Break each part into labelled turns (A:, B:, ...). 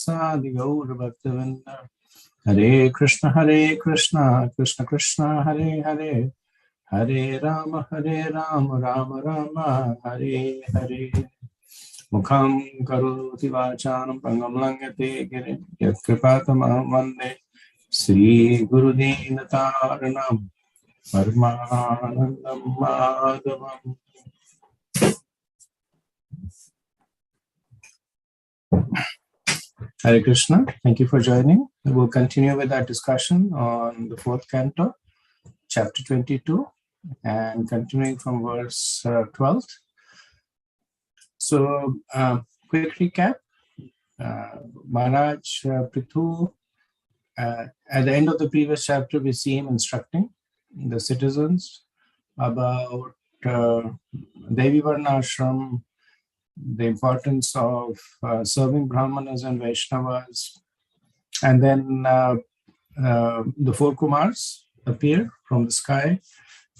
A: Sadi Gaur Bhaktivinoda. Hare Krishna, Krishna Krishna, Hare Hare, Hare Rama, Rama Rama, Hare Hare. Mukham karoti vachanam pangam langate girim yat kripatamaham vande Sri Guru Dinataranam Paramanandam Madhavam. Hare Krishna, thank you for joining. We will continue with our discussion on the fourth canto, chapter 22, and continuing from verse 12. So, quick recap. Maharaj Prithu, at the end of the previous chapter, we see him instructing the citizens about Devi Varna Ashram, the importance of serving Brahmanas and Vaisnavas. And then the four Kumars appear from the sky,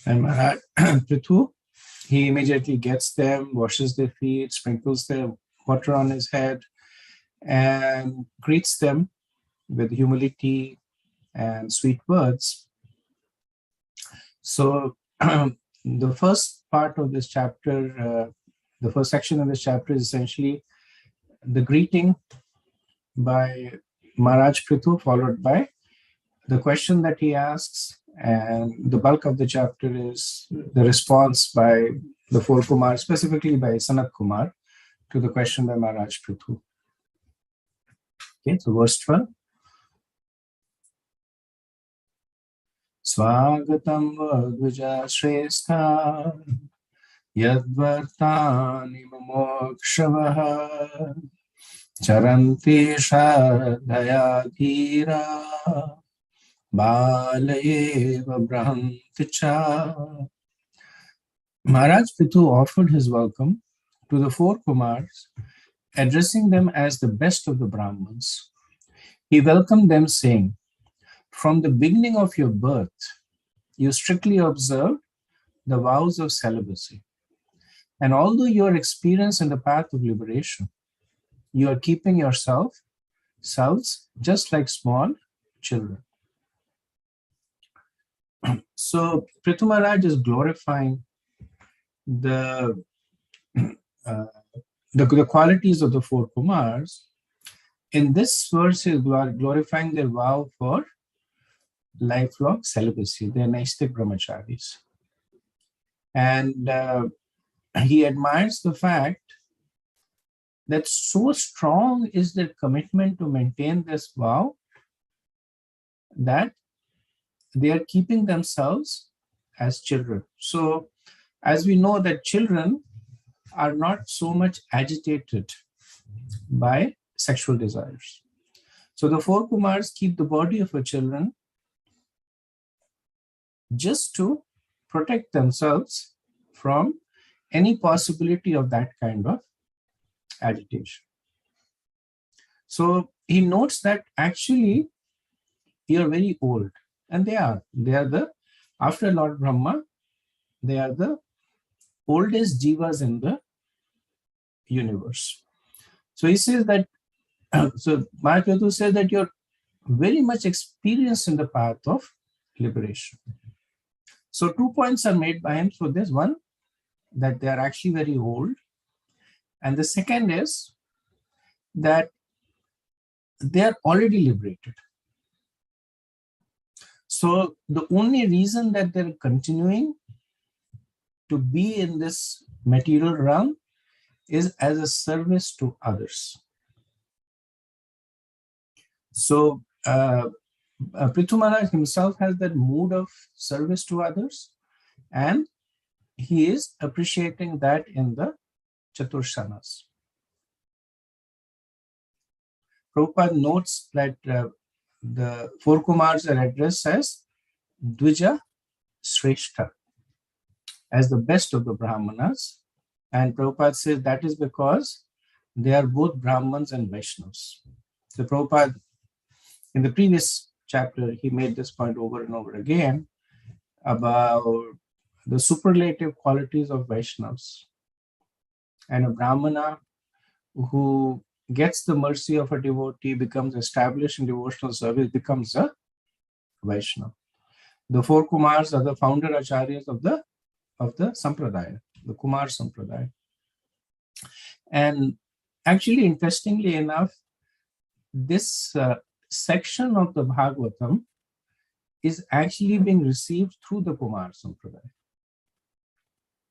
A: and Maharaj Prithu, he immediately gets them, washes their feet, sprinkles the water on his head, and greets them with humility and sweet words. So the first part of this chapter, the first section of this chapter is essentially the greeting by Maharaj Prithu, followed by the question that he asks, and the bulk of the chapter is the response by the four Kumars, specifically by Sanat Kumar, to the question by Maharaj Prithu. Okay, so verse 12. Swagatam Vadvija Shrestha Yadvartani Mamokshavaha Charanti Shadhaya Dhira Balayeva Brahanticha. Maharaj Prithu offered his welcome to the four Kumars, addressing them as the best of the Brahmins. He welcomed them, saying, "From the beginning of your birth, you strictly observed the vows of celibacy. And although you are experienced in the path of liberation, you are keeping yourselves just like small children." So Prithu Maharaj is glorifying the qualities of the four Kumars. In this verse, he is glorifying their vow for lifelong celibacy. They are Naistik Brahmacharis. And he admires the fact that so strong is their commitment to maintain this vow that they are keeping themselves as children. So, as we know that children are not so much agitated by sexual desires. So the four Kumars keep the body of a children just to protect themselves from any possibility of that kind of agitation. So he notes that actually you are very old, and they are after Lord Brahma, they are the oldest jivas in the universe. So he says that, so Maharaj Prithu says that you're very much experienced in the path of liberation. So 2 points are made by him for this. One, that they are actually very old. And the second is that they are already liberated. So the only reason that they're continuing to be in this material realm is as a service to others. So Prithu Maharaj himself has that mood of service to others, and he is appreciating that in the Chatursanas. Prabhupada notes that the four Kumars are addressed as Dvija Shrestha, as the best of the Brahmanas. And Prabhupada says that is because they are both Brahmins and Vaishnavas. So Prabhupada, in the previous chapter, he made this point over and over again about the superlative qualities of Vaishnavas. And a Brahmana who gets the mercy of a devotee, becomes established in devotional service, becomes a Vaishnava. The four Kumars are the founder acharyas of the Sampradaya, the Kumar Sampradaya. And actually, interestingly enough, this section of the Bhagavatam is actually being received through the Kumar Sampradaya,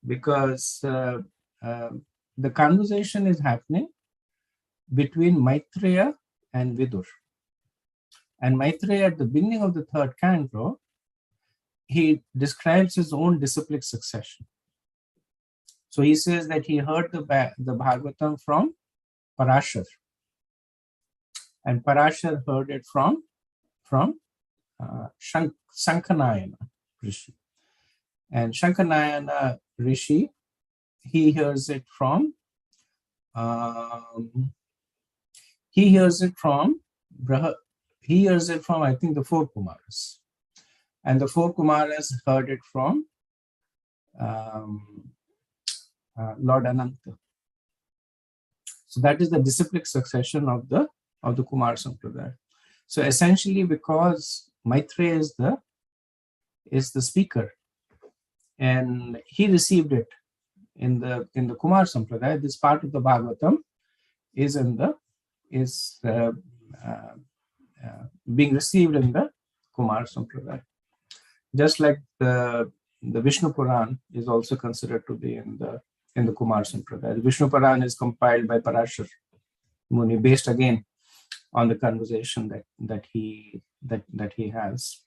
A: because the conversation is happening between Maitreya and Vidur. And Maitreya, at the beginning of the third canto, he describes his own disciplic succession. So he says that he heard the Bhagavatam from Parashar, and Parashar heard it from Shankhanayana Rishi. And Shankhanayana Rishi, he hears it from I think the four Kumaras, and the four Kumaras heard it from Lord Ananta. So that is the disciplic succession of the Kumar Sampradaya. So essentially, because Maitreya is the speaker, and he received it in the Kumar Sampradaya, this part of the Bhagavatam is being received in the Kumar Sampradaya. Just like the Vishnu Puran is also considered to be in the Kumar Sampradaya. The Vishnu Puran is compiled by Parashar Muni, based again on the conversation that he has.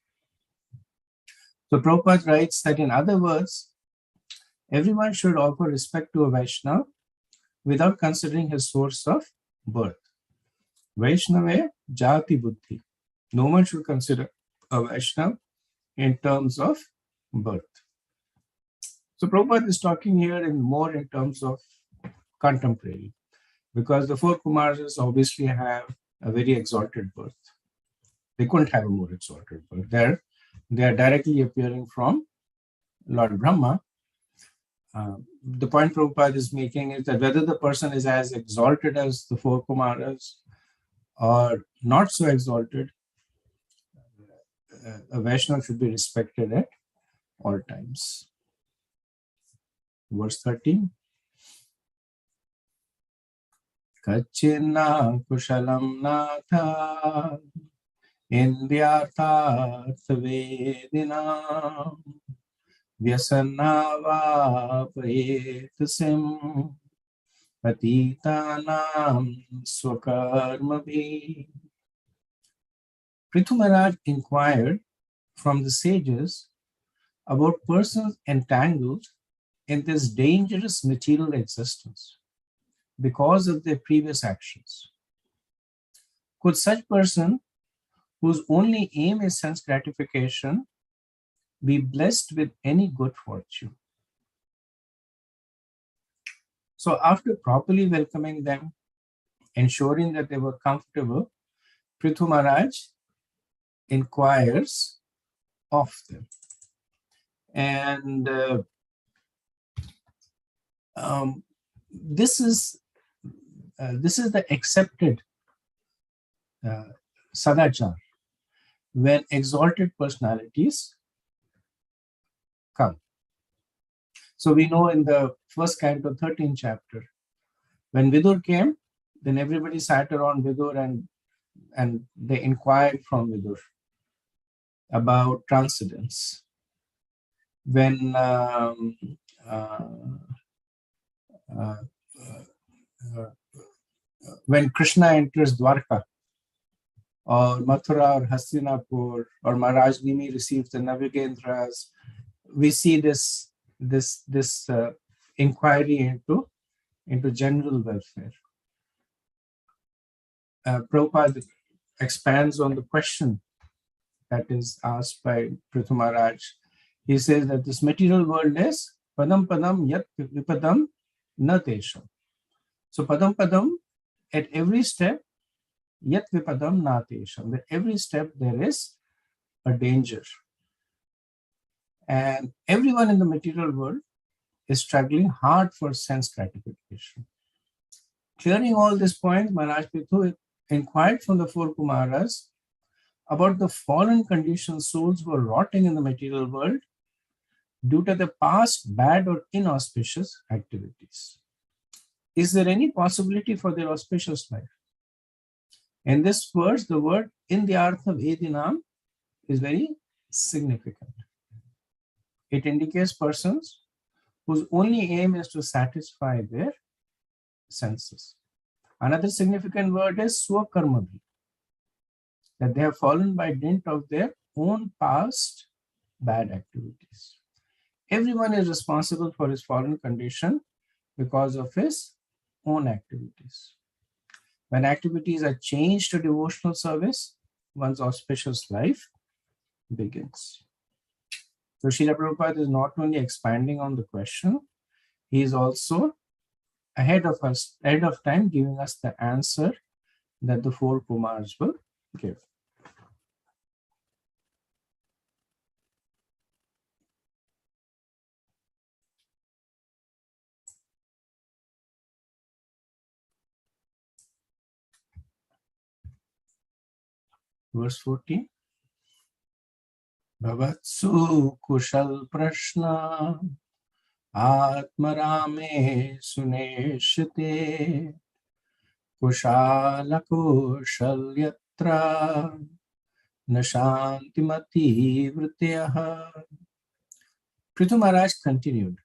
A: So Prabhupada writes that, in other words, everyone should offer respect to a Vaishnava without considering his source of birth. Vaishnava jati buddhi. No one should consider a Vaishnava in terms of birth. So Prabhupada is talking here more in terms of contemporary, because the four Kumars obviously have a very exalted birth. They couldn't have a more exalted birth. They are directly appearing from Lord Brahma. The point Prabhupada is making is that whether the person is as exalted as the four Kumaras or not so exalted, a Vaishnava should be respected at all times. Verse 13. Kachina kushalam natha indyartha vedinam vyasana vapayetusim patitanam swakarmabhi. Prithu Maharaj inquired from the sages about persons entangled in this dangerous material existence because of their previous actions. Could such person, whose only aim is sense gratification, be blessed with any good fortune? So after properly welcoming them, ensuring that they were comfortable, Prithu Maharaj inquires of them. And this is the accepted sadachar when exalted personalities come. So we know in the first canto, 13th chapter, when Vidur came, then everybody sat around Vidur and they inquired from Vidur about transcendence. When when Krishna enters Dwarka, or Mathura or Hastinapur, or Maharaj Nimi receives the Navigendras, we see this inquiry into general welfare. Prabhupada expands on the question that is asked by Prithu Maharaj. He says that this material world is padam padam yat vipadam na tesham. So padam padam, at every step, yat vipadam na tesham. At every step there is a danger. And everyone in the material world is struggling hard for sense gratification. Clearing all these points, Maharaj Prithu inquired from the four Kumaras about the fallen conditioned souls who are rotting in the material world due to the past bad or inauspicious activities. Is there any possibility for their auspicious life? In this verse, the word in the Artha Vedinam is very significant. It indicates persons whose only aim is to satisfy their senses. Another significant word is Swakarmabhi, that they have fallen by dint of their own past bad activities. Everyone is responsible for his fallen condition because of his own activities. When activities are changed to devotional service, one's auspicious life begins. So Srila Prabhupada is not only expanding on the question, he is also ahead of time giving us the answer that the four Kumars will give. Verse 14. Bhavatsu kushal prashna atmarame suneshite kushala kushalyatra nashantimati vrityaha. Prithu Maharaj continued,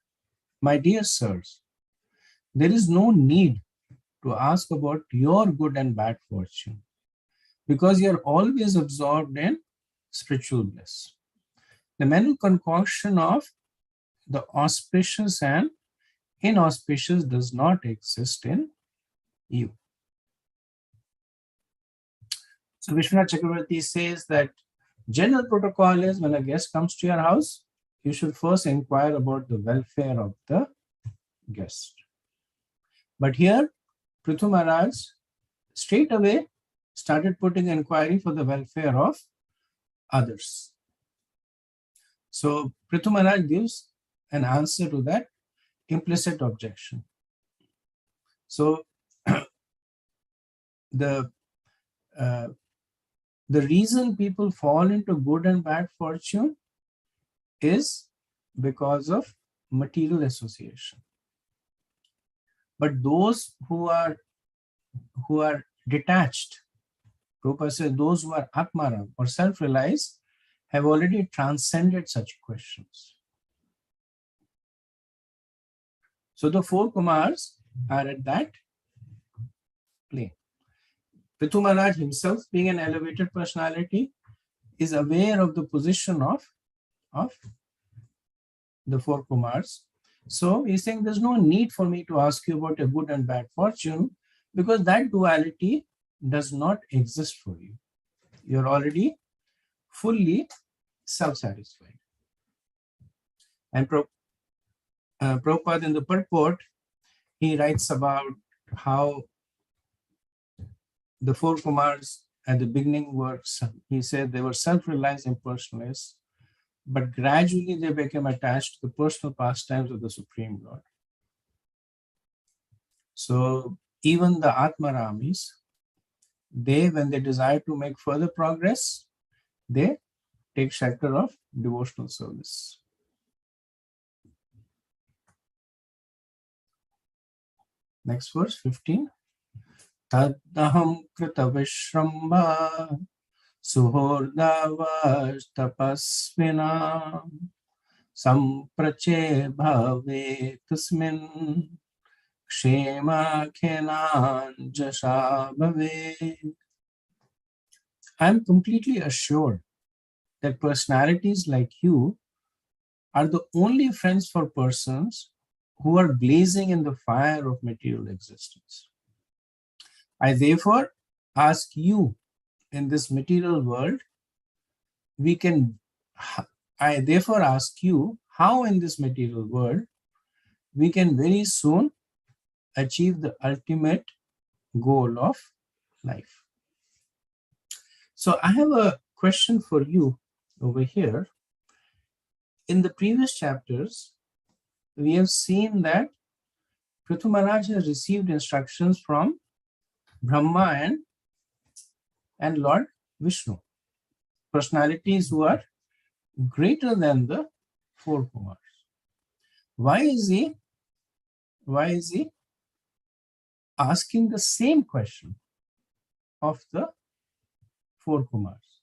A: my dear sirs, there is no need to ask about your good and bad fortune because you are always absorbed in spiritual bliss. The mental concoction of the auspicious and inauspicious does not exist in you. So Vishwanath Chakravarti says that general protocol is when a guest comes to your house, you should first inquire about the welfare of the guest. But here, Prithu Maharaj straight away started putting inquiry for the welfare of others. So Prithu Maharaj gives an answer to that implicit objection. So the reason people fall into good and bad fortune is because of material association. But those who are detached, Prabhupada says, those who are Atmaram or self-realized have already transcended such questions. So the four Kumars are at that plane. Prithu Maharaj himself, being an elevated personality, is aware of the position of the four Kumars. So he's saying there's no need for me to ask you about a good and bad fortune because that duality does not exist for you. You're already fully self-satisfied. And Prabhupada in the purport, he writes about how the four Kumars at the beginning were, he said they were self-realized impersonalists, but gradually they became attached to the personal pastimes of the Supreme Lord. So even the Atmaramis, when they desire to make further progress, they take shelter of devotional service. Next verse, 15. Tadaham krita vishramba suhordavas tapasvina samprache bhave tasmin kshema khenan jasha bhave. I am completely assured that personalities like you are the only friends for persons who are blazing in the fire of material existence. I therefore ask you, in this material world, I therefore ask you how in this material world we can very soon achieve the ultimate goal of life. So I have a question for you over here. In the previous chapters, we have seen that Prithu Maharaj has received instructions from Brahma and Lord Vishnu, personalities who are greater than the four Kumars. Why is he asking the same question of the four Kumars?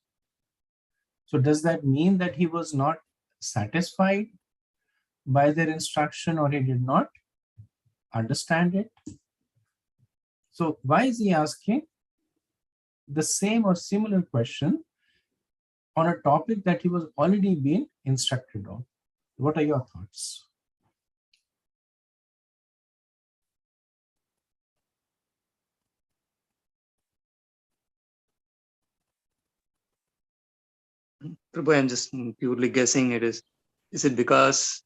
A: So does that mean that he was not satisfied by their instruction, or he did not understand it? So why is he asking the same or similar question on a topic that he was already being instructed on? What are your thoughts?
B: Prabhu, I'm just purely guessing it is. Is it because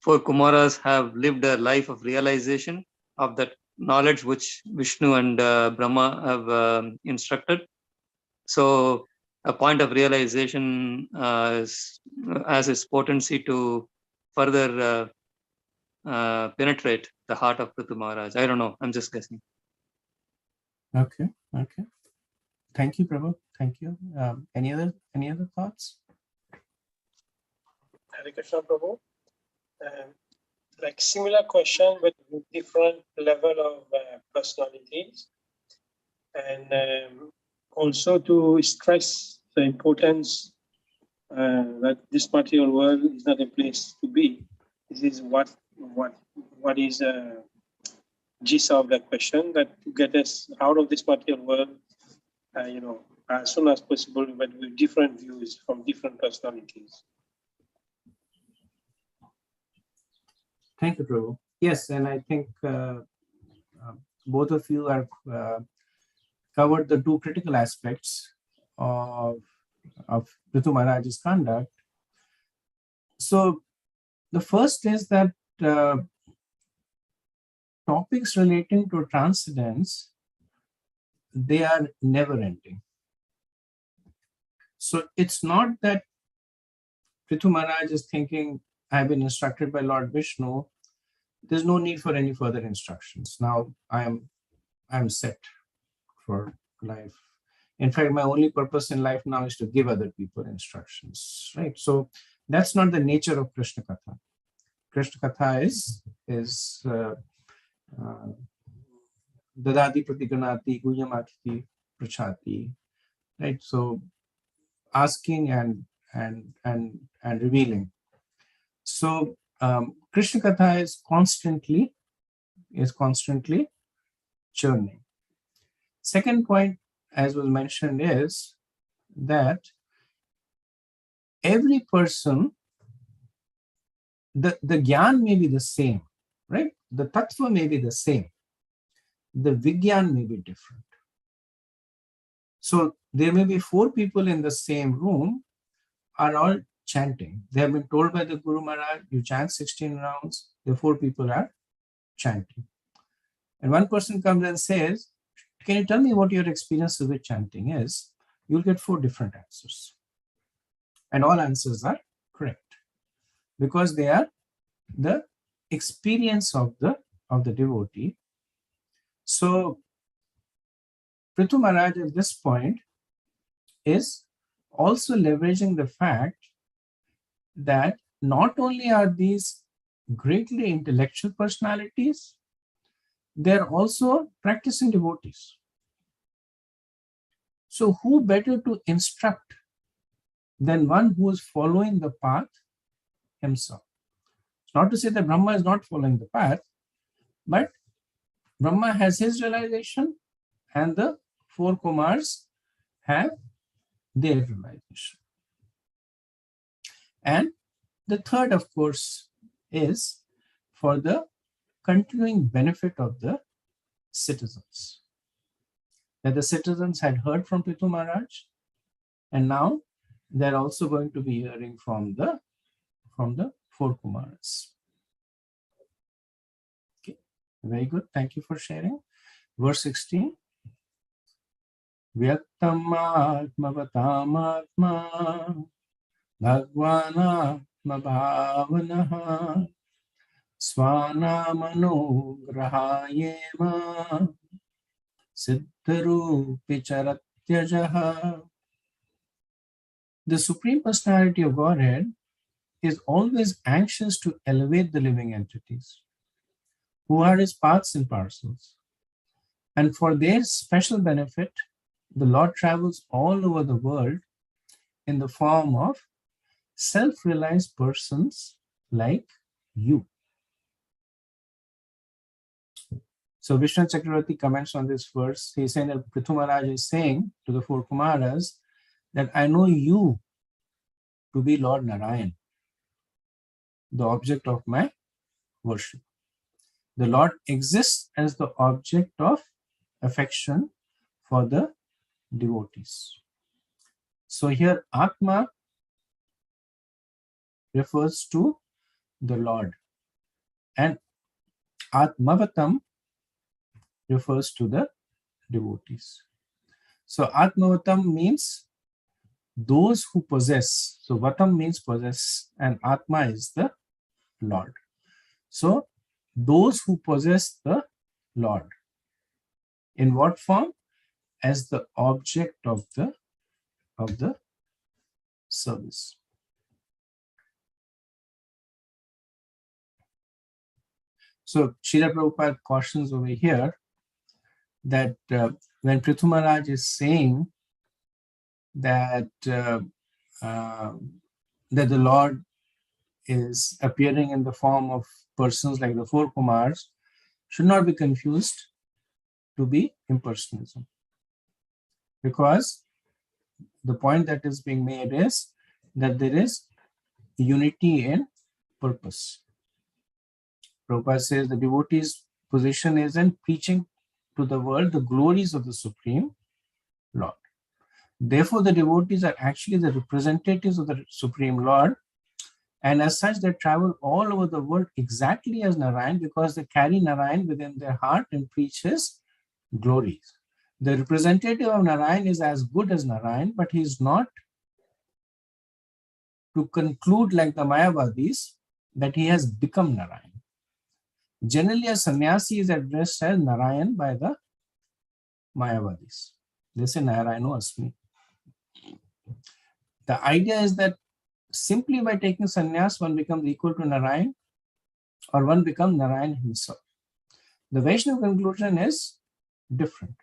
B: four Kumaras have lived a life of realization of that knowledge which Vishnu and Brahma have instructed? So a point of realization has its potency to further penetrate the heart of Prithu Maharaj. I don't know. I'm just guessing.
A: Okay. Thank you, Prabhu. Thank you. Any other thoughts?
C: Hare Krishna, Prabhu. Like similar question, but with different level of personalities, and also to stress the importance that this material world is not a place to be. This is what is gist of that question, that to get us out of this material world, as soon as possible, but with different views from different personalities.
A: Thank you, Prabhu. Yes, and I think both of you have covered the two critical aspects of Prithu Maharaj's conduct. So the first is that topics relating to transcendence, they are never ending. So it's not that Prithu Maharaj is thinking, I've been instructed by Lord Vishnu, there's no need for any further instructions. Now I'm set for life. In fact, my only purpose in life now is to give other people instructions, right? So that's not the nature of Krishna Katha. Krishna Katha is dadati pratiganati guyamakiti prachati, right? So asking and revealing. So Krishna Katha is constantly churning. Second point, as was mentioned, is that every person, the gyan may be the same, right? The tattva may be the same. The vigyan may be different. So there may be four people in the same room, are all chanting. They have been told by the Guru Maharaj, you chant 16 rounds, the four people are chanting. And one person comes and says, can you tell me what your experience with chanting is? You'll get four different answers. And all answers are correct, because they are the experience of the devotee. So Prithu Maharaj at this point is also leveraging the fact that not only are these greatly intellectual personalities, they're also practicing devotees. So who better to instruct than one who is following the path himself? It's not to say that Brahma is not following the path, but Brahma has his realization and the four Kumars have their realization. And the third, of course, is for the continuing benefit of the citizens. That the citizens had heard from Prithu Maharaj, and now they're also going to be hearing from the four Kumars. Okay, very good. Thank you for sharing. Verse 16. Vyaktamatmavatamatma bhagvanatma bhavanaha Svanamano grahayema siddharupi charatyajaha. The Supreme Personality of Godhead is always anxious to elevate the living entities who are his parts and parcels. And for their special benefit, the Lord travels all over the world in the form of self-realized persons like you. So Vishnu Chakravarti comments on this verse. He's saying that Prithu Maharaj is saying to the four Kumaras that I know you to be Lord Narayan, the object of my worship. The Lord exists as the object of affection for the devotees. So here Atma refers to the Lord and Atmavatam refers to the devotees. So Atmavatam means those who possess. So Vatam means possess and Atma is the Lord. So those who possess the Lord. In what form? As the object of the service. So Srila Prabhupada cautions over here that when Prithu Maharaj is saying that that the Lord is appearing in the form of persons like the four Kumars, should not be confused to be impersonalism. Because the point that is being made is that there is unity in purpose. Prabhupada says the devotee's position is in preaching to the world the glories of the Supreme Lord. Therefore, the devotees are actually the representatives of the Supreme Lord, and as such, they travel all over the world exactly as Narayan because they carry Narayan within their heart and preach his glories. The representative of Narayan is as good as Narayan, but he is not to conclude like the Mayavadis that he has become Narayan. Generally, a sannyasi is addressed as Narayan by the Mayavadis. They say Narayano Asmi. The idea is that simply by taking sannyas, one becomes equal to Narayan or one becomes Narayan himself. The Vaishnava conclusion is different.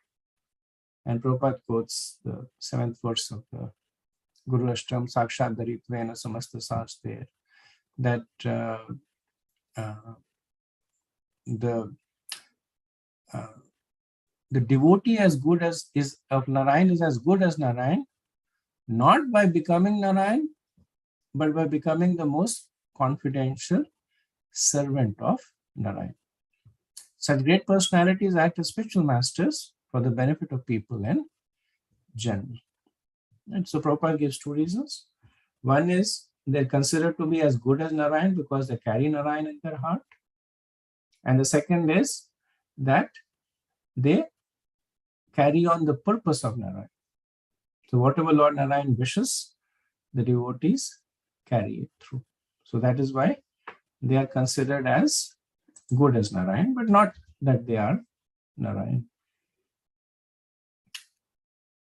A: And Prabhupada quotes the 7th verse of the Guru Ashtam, Sakshat Daritvena Samasta Saste, that the devotee as good as is of Narayan is as good as Narayan, not by becoming Narayan, but by becoming the most confidential servant of Narayan. Such great personalities act as spiritual masters for the benefit of people in general. And so Prabhupada gives two reasons. One is they're considered to be as good as Narayan because they carry Narayan in their heart. And the second is that they carry on the purpose of Narayan. So whatever Lord Narayan wishes, the devotees carry it through. So that is why they are considered as good as Narayan, but not that they are Narayan.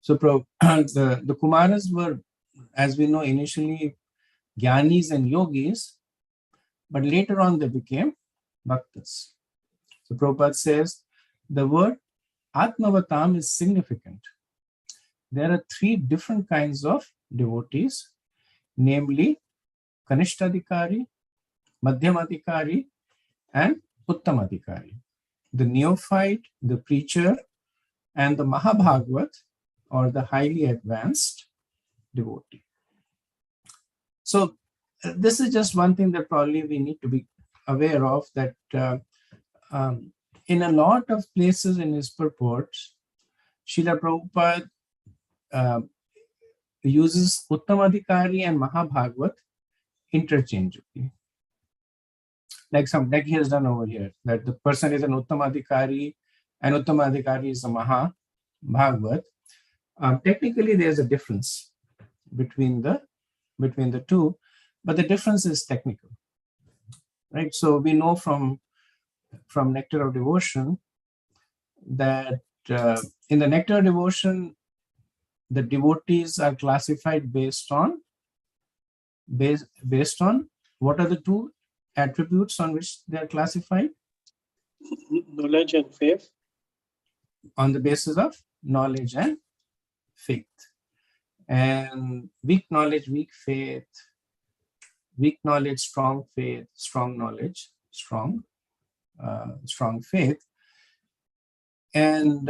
A: So the Kumaras were, as we know, initially Jnanis and Yogis, but later on they became Bhaktas. So Prabhupada says the word Atmavatam is significant. There are three different kinds of devotees, namely Kanishtadikari, Madhyamadikari, and Uttamadikari. The neophyte, the preacher, and the Mahabhagavat, or the highly advanced devotee. So this is just one thing that probably we need to be aware of, that in a lot of places in his purports, Srila Prabhupada uses Uttamadikari and Mahabhagavat interchangeably. Like he has done over here, that the person is an Uttamadikari and Uttamadikari is a Mahabhagavat. Technically, there's a difference between the two, but the difference is technical. right? So we know from Nectar of Devotion that in the Nectar of Devotion, the devotees are classified based on what are the two attributes on which they are classified?
C: Knowledge and faith.
A: On the basis of knowledge and faith. And weak knowledge, weak faith, weak knowledge, strong faith, strong knowledge, strong faith. And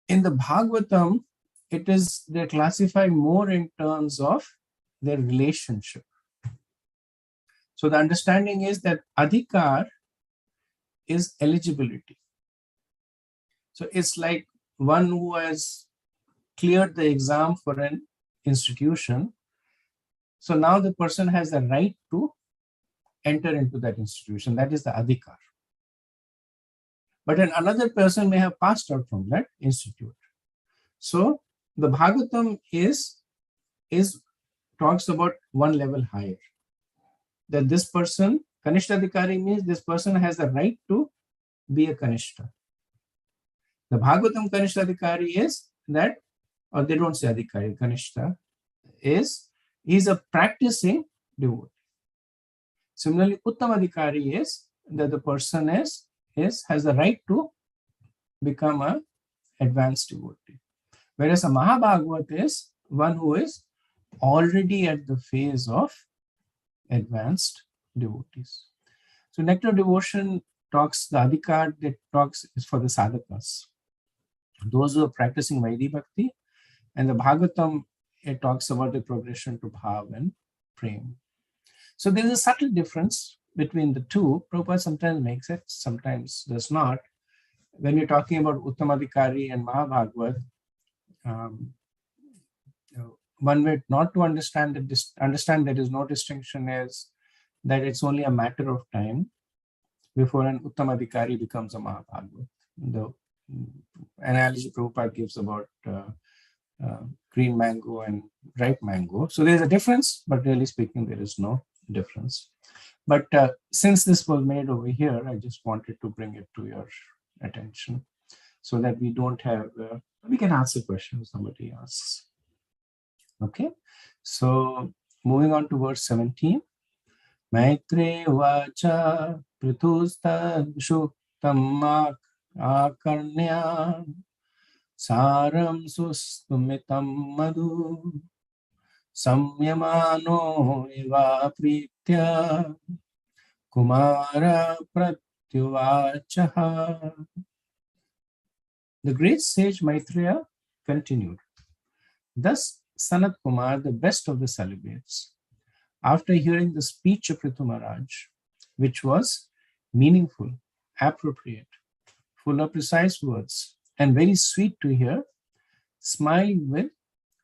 A: in the Bhagavatam, they're classified more in terms of their relationship. So the understanding is that adhikar is eligibility. So it's like one who has cleared the exam for an institution. So now the person has the right to enter into that institution. That is the adhikar. But then another person may have passed out from that institute. So the Bhagavatam talks about one level higher. That this person, Kanishta Adhikari, means this person has the right to be a Kanishta. The Bhagavatam Kanishta Adhikari is that, or they don't say Adhikari, Kanishta, he's a practicing devotee. Similarly, Uttam Adhikari is that the person has the right to become an advanced devotee. Whereas a Mahabhagavat is one who is already at the phase of advanced devotees. So Nectar Devotion talks, the adhikar that talks is for the sadhakas, those who are practicing Vaidhi Bhakti, and the Bhagavatam, it talks about the progression to Bhav and Prem. So there is a subtle difference between the two. Prabhupada sometimes makes it, sometimes does not. When you're talking about Uttamadhikari and Mahabhagavat, one way not to understand there is no distinction is that it's only a matter of time before an Uttamadhikari becomes a Mahabhagavat. The analogy Prabhupada gives about green mango and ripe mango. So there's a difference, but really speaking, there is no difference. But since this was made over here, I just wanted to bring it to your attention so that we don't have, we can answer questions somebody asks. Okay, so moving on to verse 17. Maitre vacha prithusta shuktam akarnya saram sustumitam madhu samyamano eva pritya kumara pratyuvachaha. The great sage Maitreya continued. Thus Sanat Kumar, the best of the celibates, after hearing the speech of Prithu Maharaj, which was meaningful, appropriate, full of precise words, and very sweet to hear, smiled with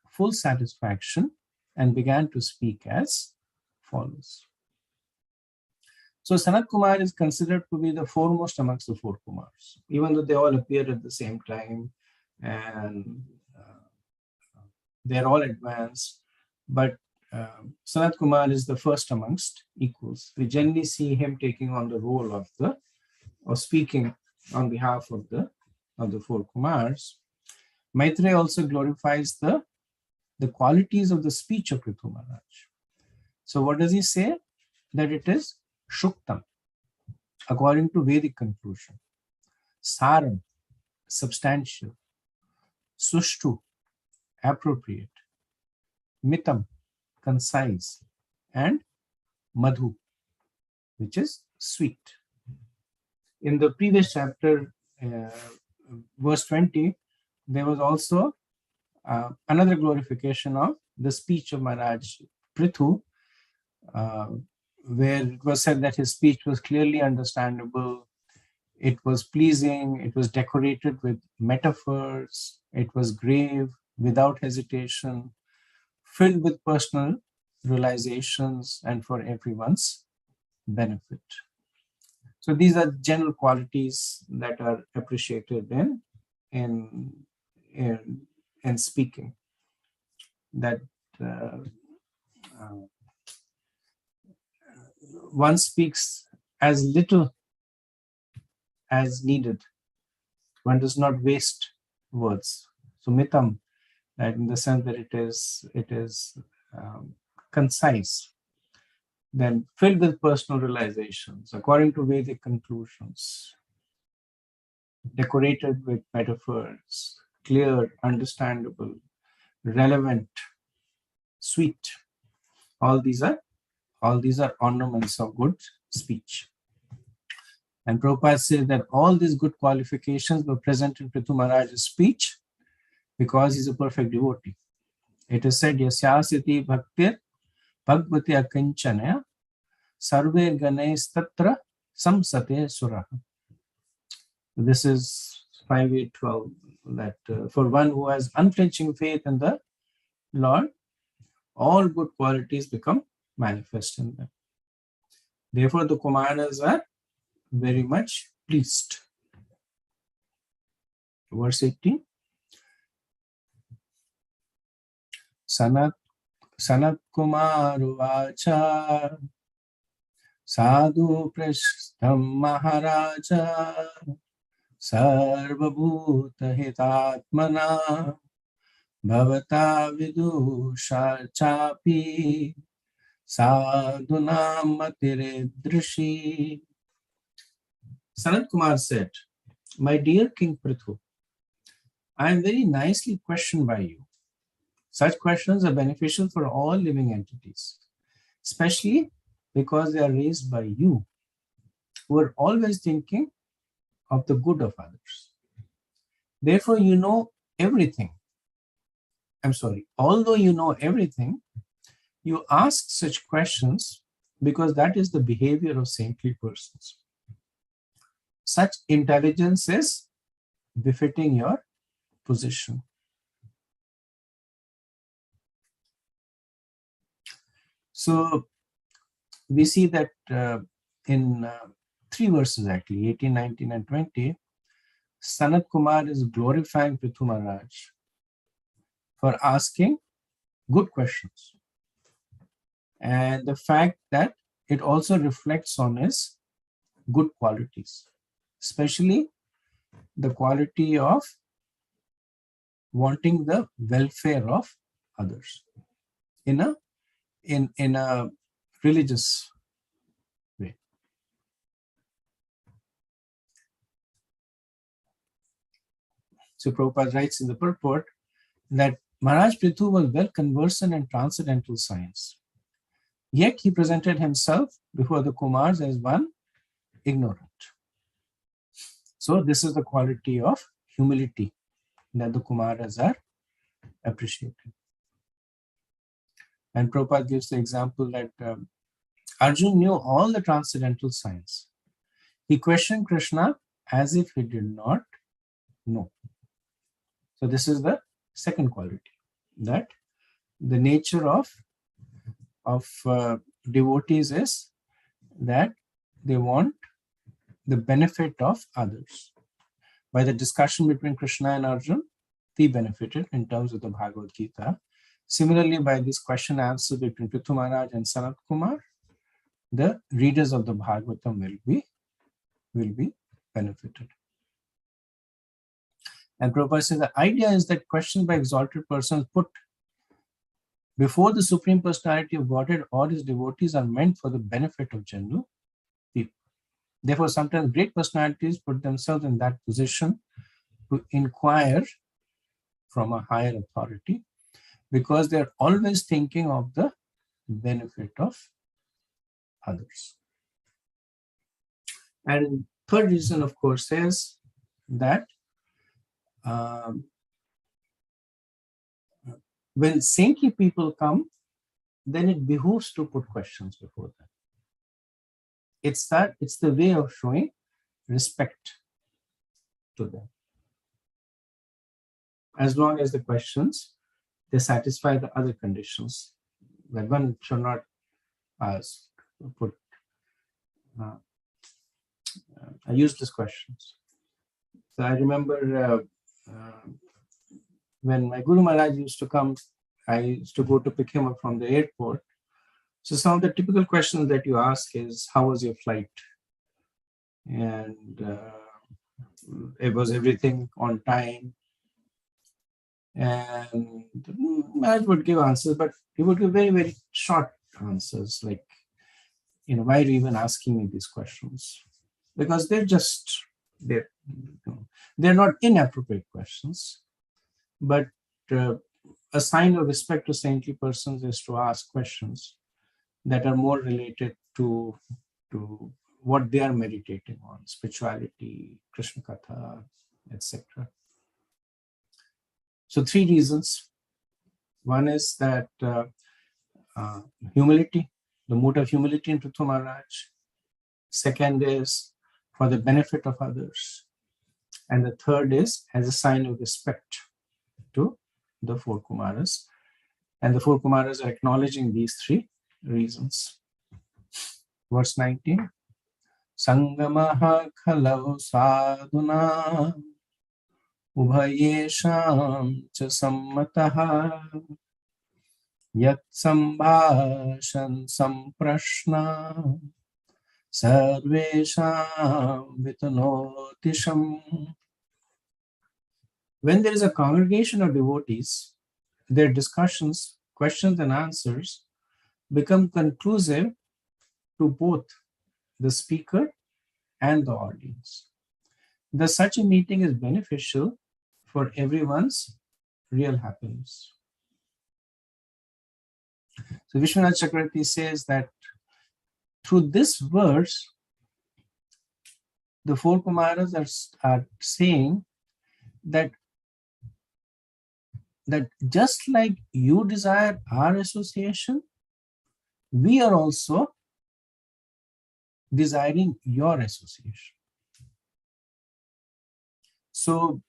A: full satisfaction and began to speak as follows. So Sanat Kumar is considered to be the foremost amongst the four Kumars, even though they all appear at the same time and they're all advanced, but Sanat Kumar is the first amongst equals. We generally see him taking on the role of speaking on behalf of the four Kumars. Maitreya also glorifies the qualities of the speech of Prithu Maharaj. So what does he say? That it is Shuktam, according to Vedic conclusion. Saram, substantial. Sushtu, appropriate. Mitam, concise. And Madhu, which is sweet. In the previous chapter, verse 20, there was also another glorification of the speech of Maharaj Prithu, where it was said that his speech was clearly understandable, it was pleasing, it was decorated with metaphors, it was grave, without hesitation, filled with personal realizations and for everyone's benefit. So these are general qualities that are appreciated in speaking. That one speaks as little as needed. One does not waste words. So mitam, that in the sense that it is concise, then filled with personal realizations, according to Vedic conclusions, decorated with metaphors, clear, understandable, relevant, sweet. All these are ornaments of good speech. And Prabhupada says that all these good qualifications were present in Prithu Maharaj's speech because he's a perfect devotee. It is said, Yasyasiti bhaktir bhagvati akinchana sarve ganesh tatra samsate surah. This is 5.8.12, that for one who has unflinching faith in the Lord, all good qualities become manifest in them. Therefore, the Kumaras are very much pleased. Verse 18. Sanat Kumar Vacha Sadhu Prishtam Maharaja Sarvabhuta Hitatmana Bhavata Vidusha Chapi Sadhunam Matiridrishi. Sanat Kumar said, "My dear King Prithu, I am very nicely questioned by you. Such questions are beneficial for all living entities, especially because they are raised by you, who are always thinking of the good of others. Therefore, you know everything. Although you know everything, you ask such questions because that is the behavior of saintly persons. Such intelligence is befitting your position." So we see that in 3 verses actually, 18, 19 and 20, Sanat Kumar is glorifying Prithu Maharaj for asking good questions. And the fact that it also reflects on his good qualities, especially the quality of wanting the welfare of others in a religious way. So Prabhupada writes in the purport that Maharaj Prithu was well conversant in transcendental science. Yet he presented himself before the Kumars as one ignorant. So this is the quality of humility that the Kumaras are appreciating. And Prabhupada gives the example that Arjuna knew all the transcendental science. He questioned Krishna as if he did not know. So this is the second quality, that the nature of devotees is that they want the benefit of others. By the discussion between Krishna and Arjuna, we benefited in terms of the Bhagavad-Gita. Similarly, by this question answer between Prithu Maharaj and Sanat Kumar, the readers of the Bhagavatam will be benefited. And Prabhupada says the idea is that questions by exalted persons put before the Supreme Personality of Godhead or his devotees are meant for the benefit of general people. Therefore, sometimes great personalities put themselves in that position to inquire from a higher authority because they are always thinking of the benefit of others. And third reason, of course, is that when saintly people come, then it behooves to put questions before them. It's the way of showing respect to them. As long as the questions, they satisfy the other conditions, that one should not ask, put useless questions. So I remember when my Guru Maharaj used to come, I used to go to pick him up from the airport. So some of the typical questions that you ask is, how was your flight? And it was everything on time? And Maharaj would give answers, but he would give very, very short answers, like, why are you even asking me these questions? Because they're not inappropriate questions, but a sign of respect to saintly persons is to ask questions that are more related to what they are meditating on, spirituality, Krishna Katha, etc. So 3 reasons. One is that humility, the mood of humility in Prithu Maharaj. Second is for the benefit of others. And the third is as a sign of respect to the 4 Kumaras. And the 4 Kumaras are acknowledging these 3 reasons. Verse 19. Sangamaha khalau sadhuna ubhayesham cha sammataha yat sambhashan samprashna sarvesham vitanotisham. When there is a congregation of devotees, their discussions, questions and answers become conclusive to both the speaker and the audience. Thus, such a meeting is beneficial for everyone's real happiness. So Vishwanath Chakravarti says that through this verse, the 4 Kumaras are saying that just like you desire our association, we are also desiring your association. So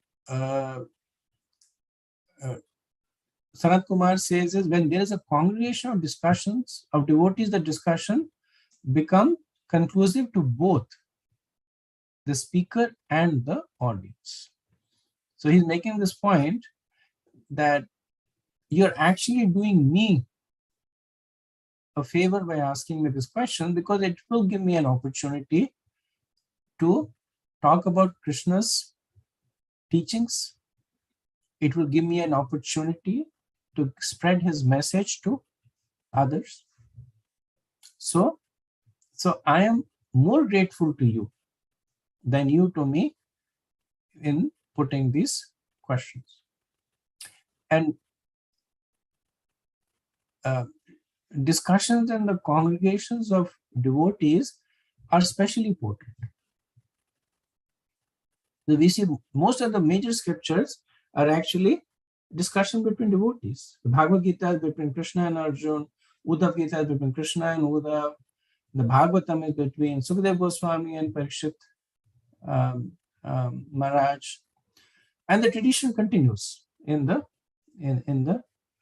A: Sanat Kumar says is when there is a congregation of discussions of devotees, the discussion become conclusive to both the speaker and the audience. So he's making this point that you're actually doing me a favor by asking me this question, because it will give me an opportunity to talk about Krishna's teachings. It will give me an opportunity to spread his message to others. So I am more grateful to you than you to me in putting these questions. And discussions in the congregations of devotees are especially potent. So we see most of the major scriptures are actually discussion between devotees. The Bhagavad-Gita is between Krishna and Arjuna, Uddhav Gita is between Krishna and Uddhav, the Bhagavatam is between Sukadeva Goswami and Parikshit Maharaj, and the tradition continues in the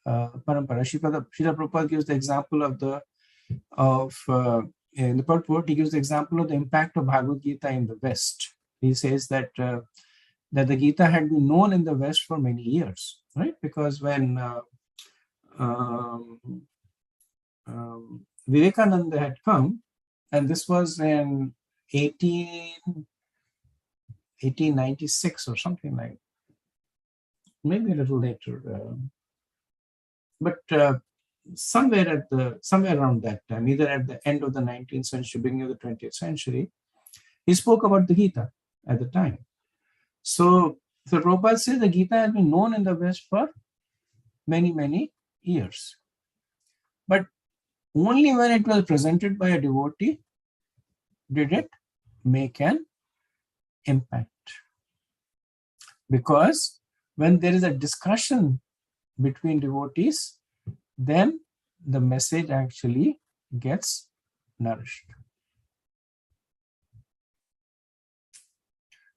A: parampara. Srila Prabhupada gives the example in the purport, he gives the example of the impact of Bhagavad Gita in the West. He says that the Gita had been known in the West for many years, right? Because when Vivekananda had come, and this was in 1896 or something like that, maybe a little later, but somewhere around that time, either at the end of the 19th century, beginning of the 20th century, he spoke about the Gita at the time. So Prabhupada says the Gita has been known in the West for many, many years. But only when it was presented by a devotee did it make an impact. Because when there is a discussion between devotees, then the message actually gets nourished.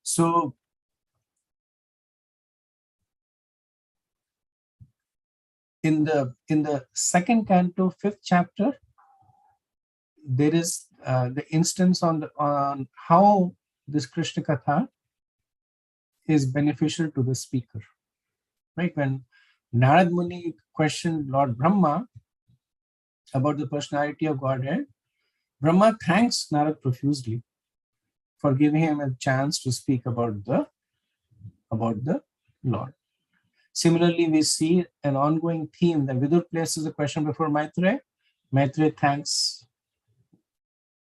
A: So in the second canto, 5th chapter, there is the instance on how this Krishna Katha is beneficial to the speaker. Right? When Narad Muni questioned Lord Brahma about the personality of Godhead, Brahma thanks Narad profusely for giving him a chance to speak about the Lord. Similarly, we see an ongoing theme that Vidur places a question before Maitreya. Maitreya thanks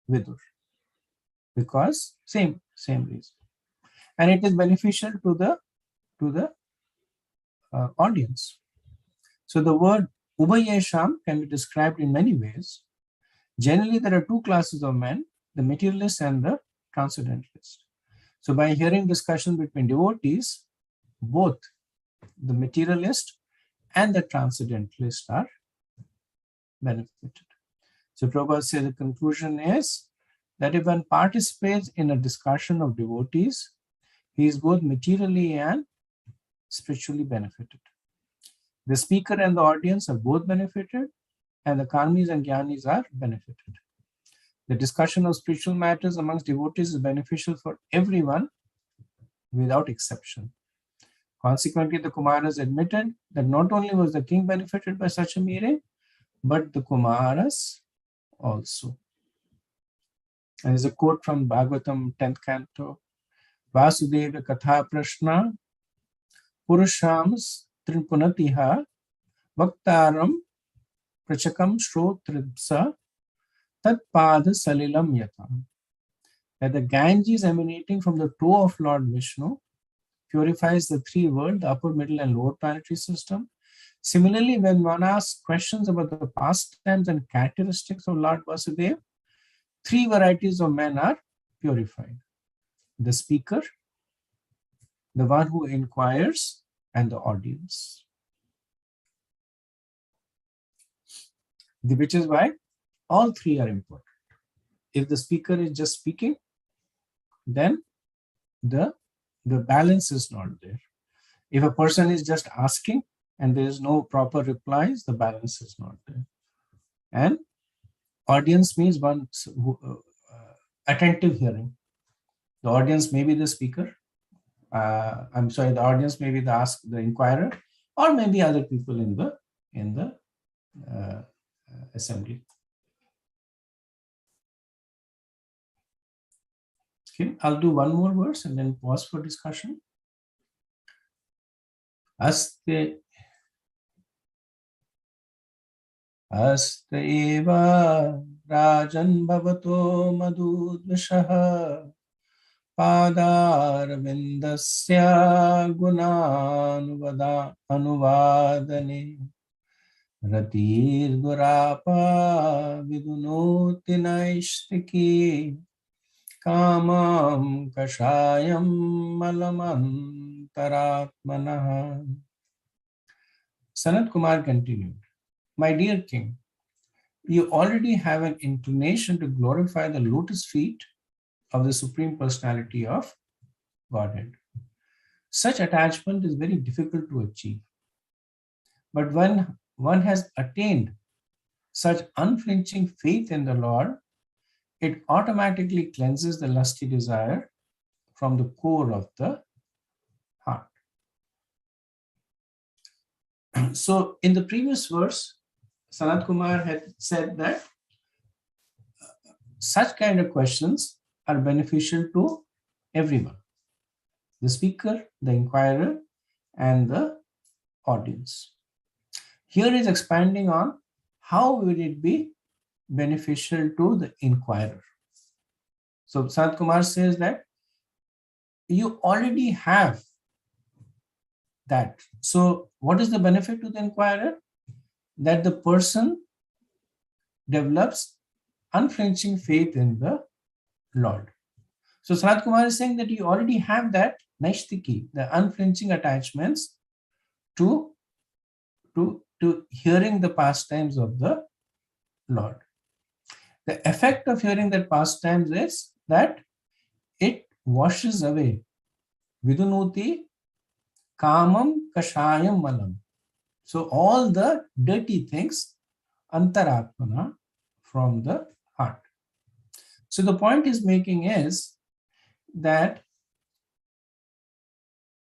A: Vidur because same reason, and it is beneficial to the audience. So the word Ubayesham can be described in many ways. Generally, there are two classes of men: the materialist and the transcendentalist. So by hearing discussion between devotees, both the materialist and the transcendentalist are benefited. So Prabhupada says the conclusion is that if one participates in a discussion of devotees, he is both materially and spiritually benefited. The speaker and the audience are both benefited, and the karmis and jnanis are benefited. The discussion of spiritual matters amongst devotees is beneficial for everyone without exception. Consequently, the Kumaras admitted that not only was the king benefited by such a meeting, but the Kumaras also. And there's a quote from Bhagavatam 10th canto: Vasudeva Katha Prashna Purushams Trinpunatiha Vaktaram Prachakam Shrotripsa Tat Pada Salilam Yata. That the Ganges emanating from the toe of Lord Vishnu purifies the three worlds, the upper, middle, and lower planetary system. Similarly, when one asks questions about the pastimes and characteristics of Lord Vasudeva, three varieties of men are purified: the speaker, the one who inquires, and the audience. Which is why all three are important. If the speaker is just speaking, then the balance is not there. If a person is just asking and there is no proper replies, the balance is not there. And audience means one attentive hearing. The audience may be the speaker. The audience may be the inquirer, or maybe other people in the assembly. Okay, I'll do one more verse and then pause for discussion. Aste eva rajan bhavato madhudvishaha padar vindasya anuvadane ratir durapa vidunoti naishtiki Kamam kashayam malamantaratmanaha. Sanat Kumar continued, My dear king, you already have an inclination to glorify the lotus feet of the Supreme Personality of Godhead. Such attachment is very difficult to achieve. But when one has attained such unflinching faith in the Lord, it automatically cleanses the lusty desire from the core of the heart. So in the previous verse, Sanat Kumar had said that such kind of questions are beneficial to everyone: the speaker, the inquirer, and the audience. Here is expanding on how would it be beneficial to the inquirer. So Sanat Kumar says that you already have that. So what is the benefit to the inquirer? That the person develops unflinching faith in the Lord. So Sanat Kumar is saying that you already have that naishtiki, the unflinching attachments to hearing the pastimes of the Lord. The effect of hearing that pastimes is that it washes away vidunuti kamam kashayam malam. So all the dirty things, antaratmana, from the heart. So the point he's making is that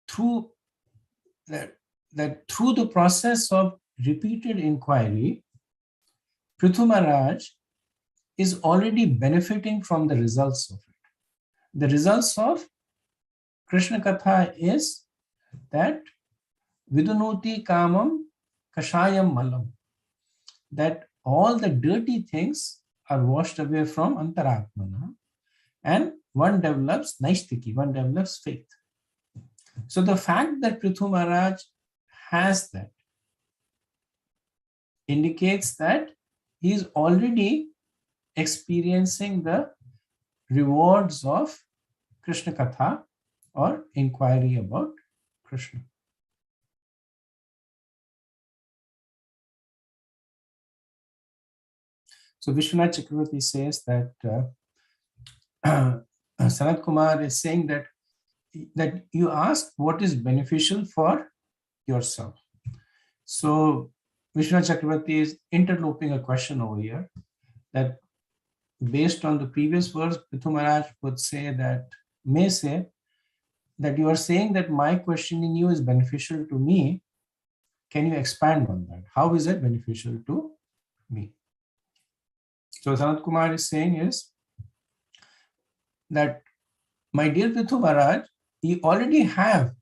A: through the process of repeated inquiry, Prithu Maharaj is already benefiting from the results of it. The results of Krishna Katha is that Vidunoti Kamam Kashayam Malam, that all the dirty things are washed away from Antaratmana, and one develops Naistiki, one develops faith. So the fact that Prithu Maharaj has that indicates that he is already experiencing the rewards of Krishna Katha or inquiry about Krishna. So Vishwanath Chakravarti says that Sanat Kumar is saying that you ask what is beneficial for yourself. So Vishwanath Chakravarti is interloping a question over here that based on the previous verse, Prithu Maharaj would say that, may say that you are saying that my questioning you is beneficial to me. Can you expand on that? How is it beneficial to me? So Sanat Kumar is saying is that, my dear Prithu Maharaj, you already have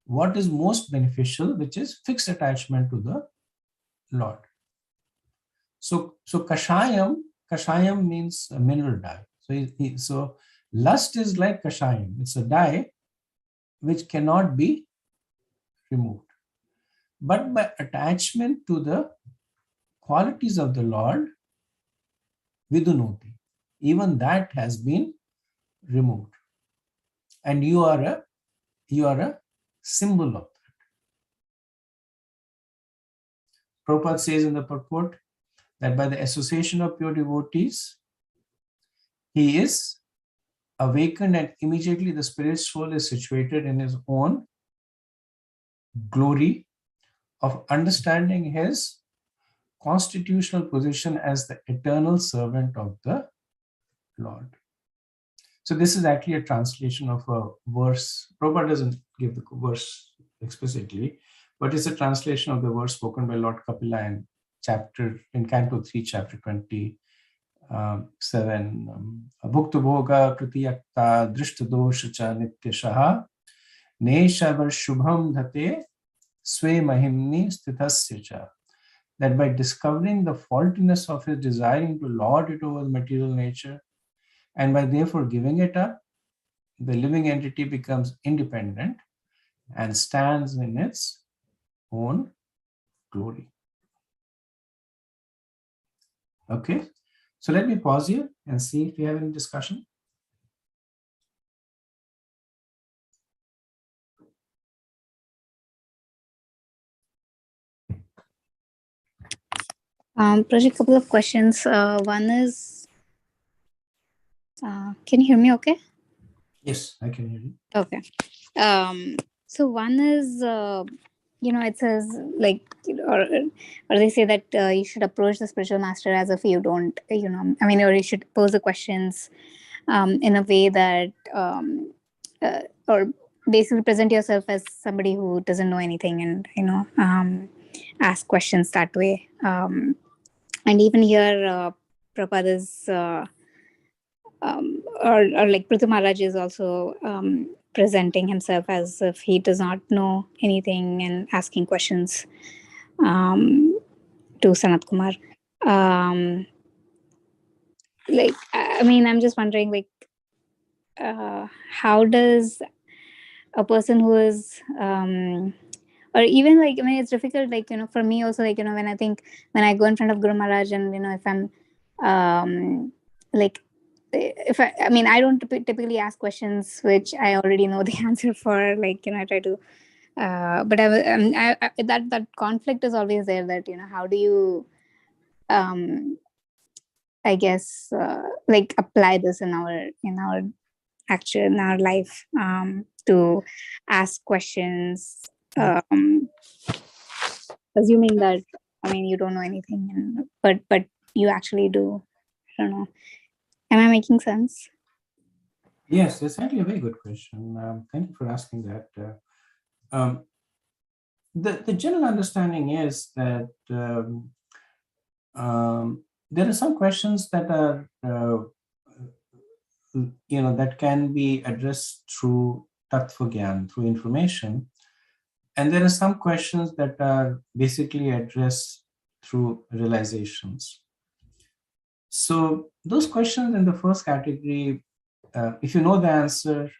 A: what is most beneficial, which is fixed attachment to the Lord. So kashayam means a mineral dye. So lust is like kashayam. It's a dye which cannot be removed. But by attachment to the qualities of the Lord, vidunoti, even that has been removed. And you are a symbol of that. Prabhupada says in the purport that by the association of pure devotees, he is awakened and immediately the spirit soul is situated in his own glory of understanding his constitutional position as the eternal servant of the Lord. So this is actually a translation of a verse. Prabhupada doesn't give the verse explicitly, but it's a translation of the verse spoken by Lord Kapila in Canto 3, chapter 27. Bhukta bhoga pratiyakta drishtadosha cha nityashaha neshavar shubham dhate swe mahimni stithasya cha. That by discovering the faultiness of his desiring to lord it over the material nature, and by therefore giving it up, the living entity becomes independent and stands in its own glory. Okay, so let me pause here and see if we have any discussion.
D: Project, couple of questions. One is, can you hear me okay?
A: Yes, I can hear you.
D: Okay. So one is, it says like, or they say that you should approach the spiritual master as if you don't, or you should pose the questions in a way that, or basically present yourself as somebody who doesn't know anything and, ask questions that way. And even here, Prabhupada is, or like Prithu Maharaj is also presenting himself as if he does not know anything and asking questions to Sanat Kumar. I'm just wondering, like, how does a person who is, or even like, it's difficult, like, for me also, like, when I go in front of Guru Maharaj and, if I'm like, if I don't typically ask questions which I already know the answer for, like, I try to, but that conflict is always there, that, how do you, I guess, like apply this in our life, to ask questions, assuming that, you don't know anything, but you actually do. I don't know. Am I making sense?
A: Yes, it's actually a very good question. Thank you for asking that. The general understanding is that there are some questions that are, that can be addressed through tattva gyan, through information. And there are some questions that are basically addressed through realizations. So those questions in the first category, if you know the answer,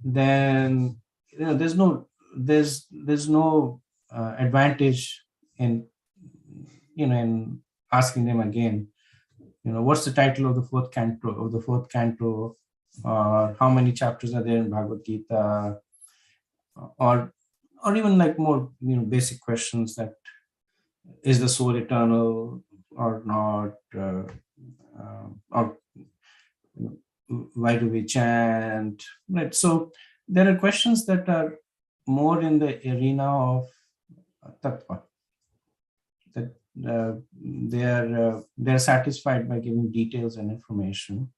A: then there's no advantage in in asking them again. What's the title of the fourth canto, or how many chapters are there in Bhagavad-Gita, or even like more basic questions that is the soul eternal or not, or why do we chant, right? So there are questions that are more in the arena of tattva, that they're satisfied by giving details and information.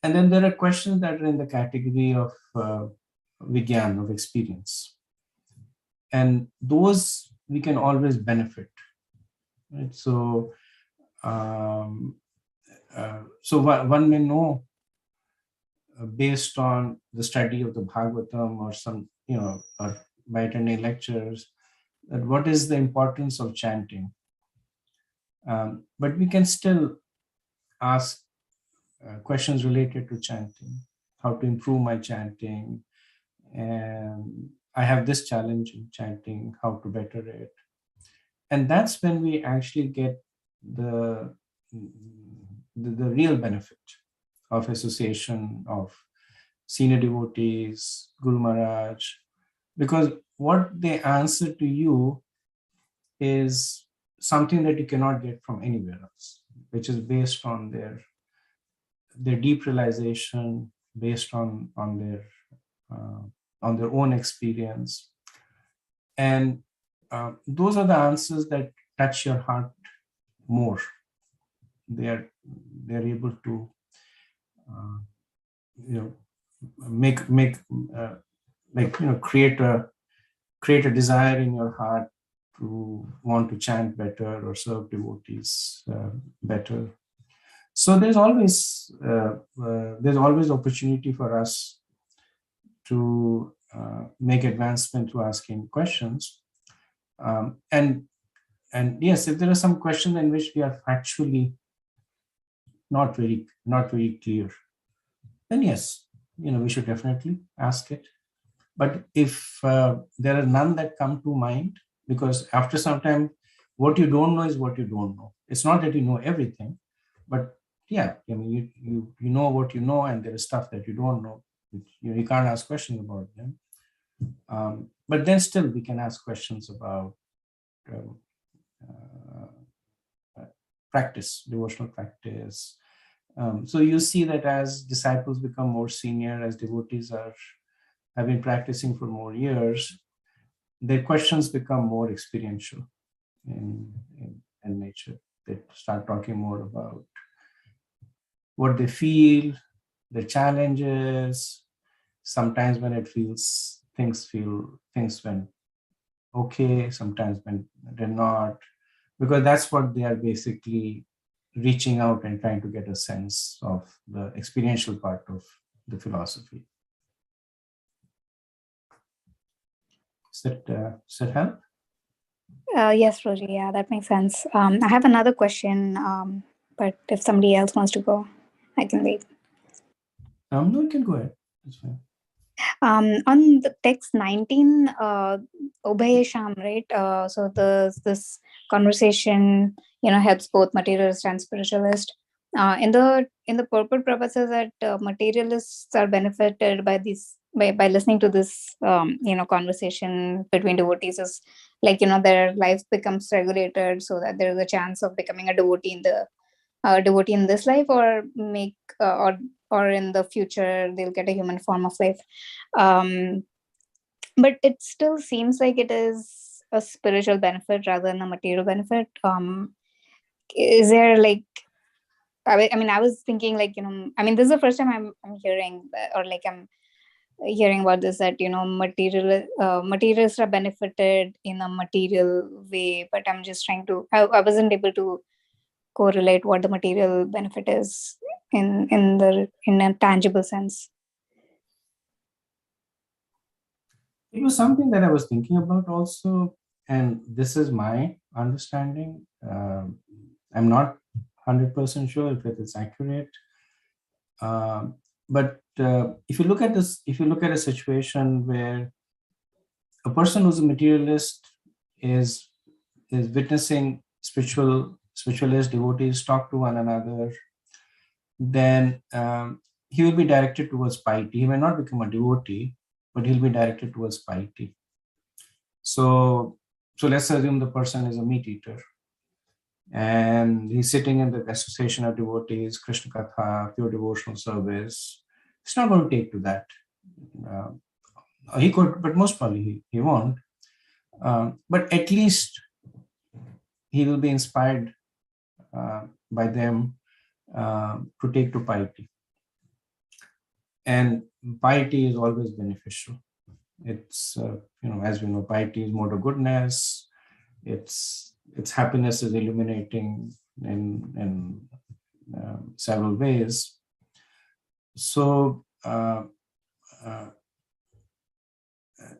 A: And then there are questions that are in the category of vigyan, of experience, and those we can always benefit, right? So one may know, based on the study of the Bhagavatam or some, or by attending lectures, that what is the importance of chanting. But we can still ask questions related to chanting, how to improve my chanting, and I have this challenge in chanting, how to better it. And that's when we actually get the real benefit of association of senior devotees, Guru Maharaj, because what they answer to you is something that you cannot get from anywhere else, which is based on their deep realization, based on their own experience. And those are the answers that touch your heart more. They're able to create a desire in your heart to want to chant better or serve devotees better. So there's always opportunity for us to make advancement to asking questions. And yes, if there are some questions in which we are factually not very clear, then yes, we should definitely ask it. But if there are none that come to mind, because after some time, what you don't know is what you don't know. It's not that you know everything, but yeah, you know what you know, and there is stuff that you don't know. You can't ask questions about them. But then still we can ask questions about practice, devotional practice. So you see that as disciples become more senior, as devotees have been practicing for more years, their questions become more experiential in nature. They start talking more about what they feel, their challenges. Sometimes when things went okay, sometimes when they're not, because that's what they are basically reaching out and trying to get a sense of the experiential part of the philosophy. Does that help?
D: Yes, Roger. Yeah, that makes sense. I have another question, but if somebody else wants to go, I can wait.
A: No, you can go ahead. That's fine.
D: On the text 19, Ubhayesham, right? So this conversation, helps both materialist and spiritualist. In the purport, Prabhupada says that materialists are benefited by this by listening to this conversation between devotees, is like their life becomes regulated, so that there is a chance of becoming a devotee in this life, or or in the future they'll get a human form of life. But it still seems like it is a spiritual benefit rather than a material benefit. Is there like, I was thinking like, this is the first time I'm hearing, or like I'm hearing about this, that materialists are benefited in a material way, but I'm just trying to, I wasn't able to correlate what the material benefit is in a tangible sense.
A: It was something that I was thinking about also, and this is my understanding. I'm not 100% sure if it is accurate. But if you look at this, if you look at a situation where a person who's a materialist is witnessing spiritualist devotees talk to one another, then he will be directed towards piety. He may not become a devotee, but he'll be directed towards piety. So let's assume the person is a meat eater, and he's sitting in the association of devotees, Krishna Katha, pure devotional service. He's not going to take to that. He could, but most probably he won't. But at least he will be inspired by them to take to piety. And piety is always beneficial. It's, as we know, piety is mode of goodness. Its happiness is illuminating in several ways. So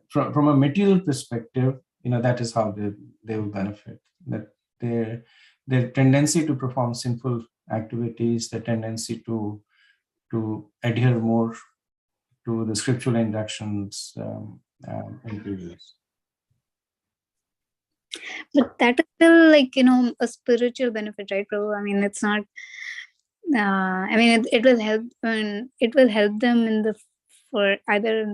A: from a material perspective, that is how they will benefit. That their tendency to perform sinful activities, their tendency to adhere more to the scriptural inductions increases.
D: But that is still a spiritual benefit, right, Prabhu? I mean, it's not. I mean, it will help. It will help them either in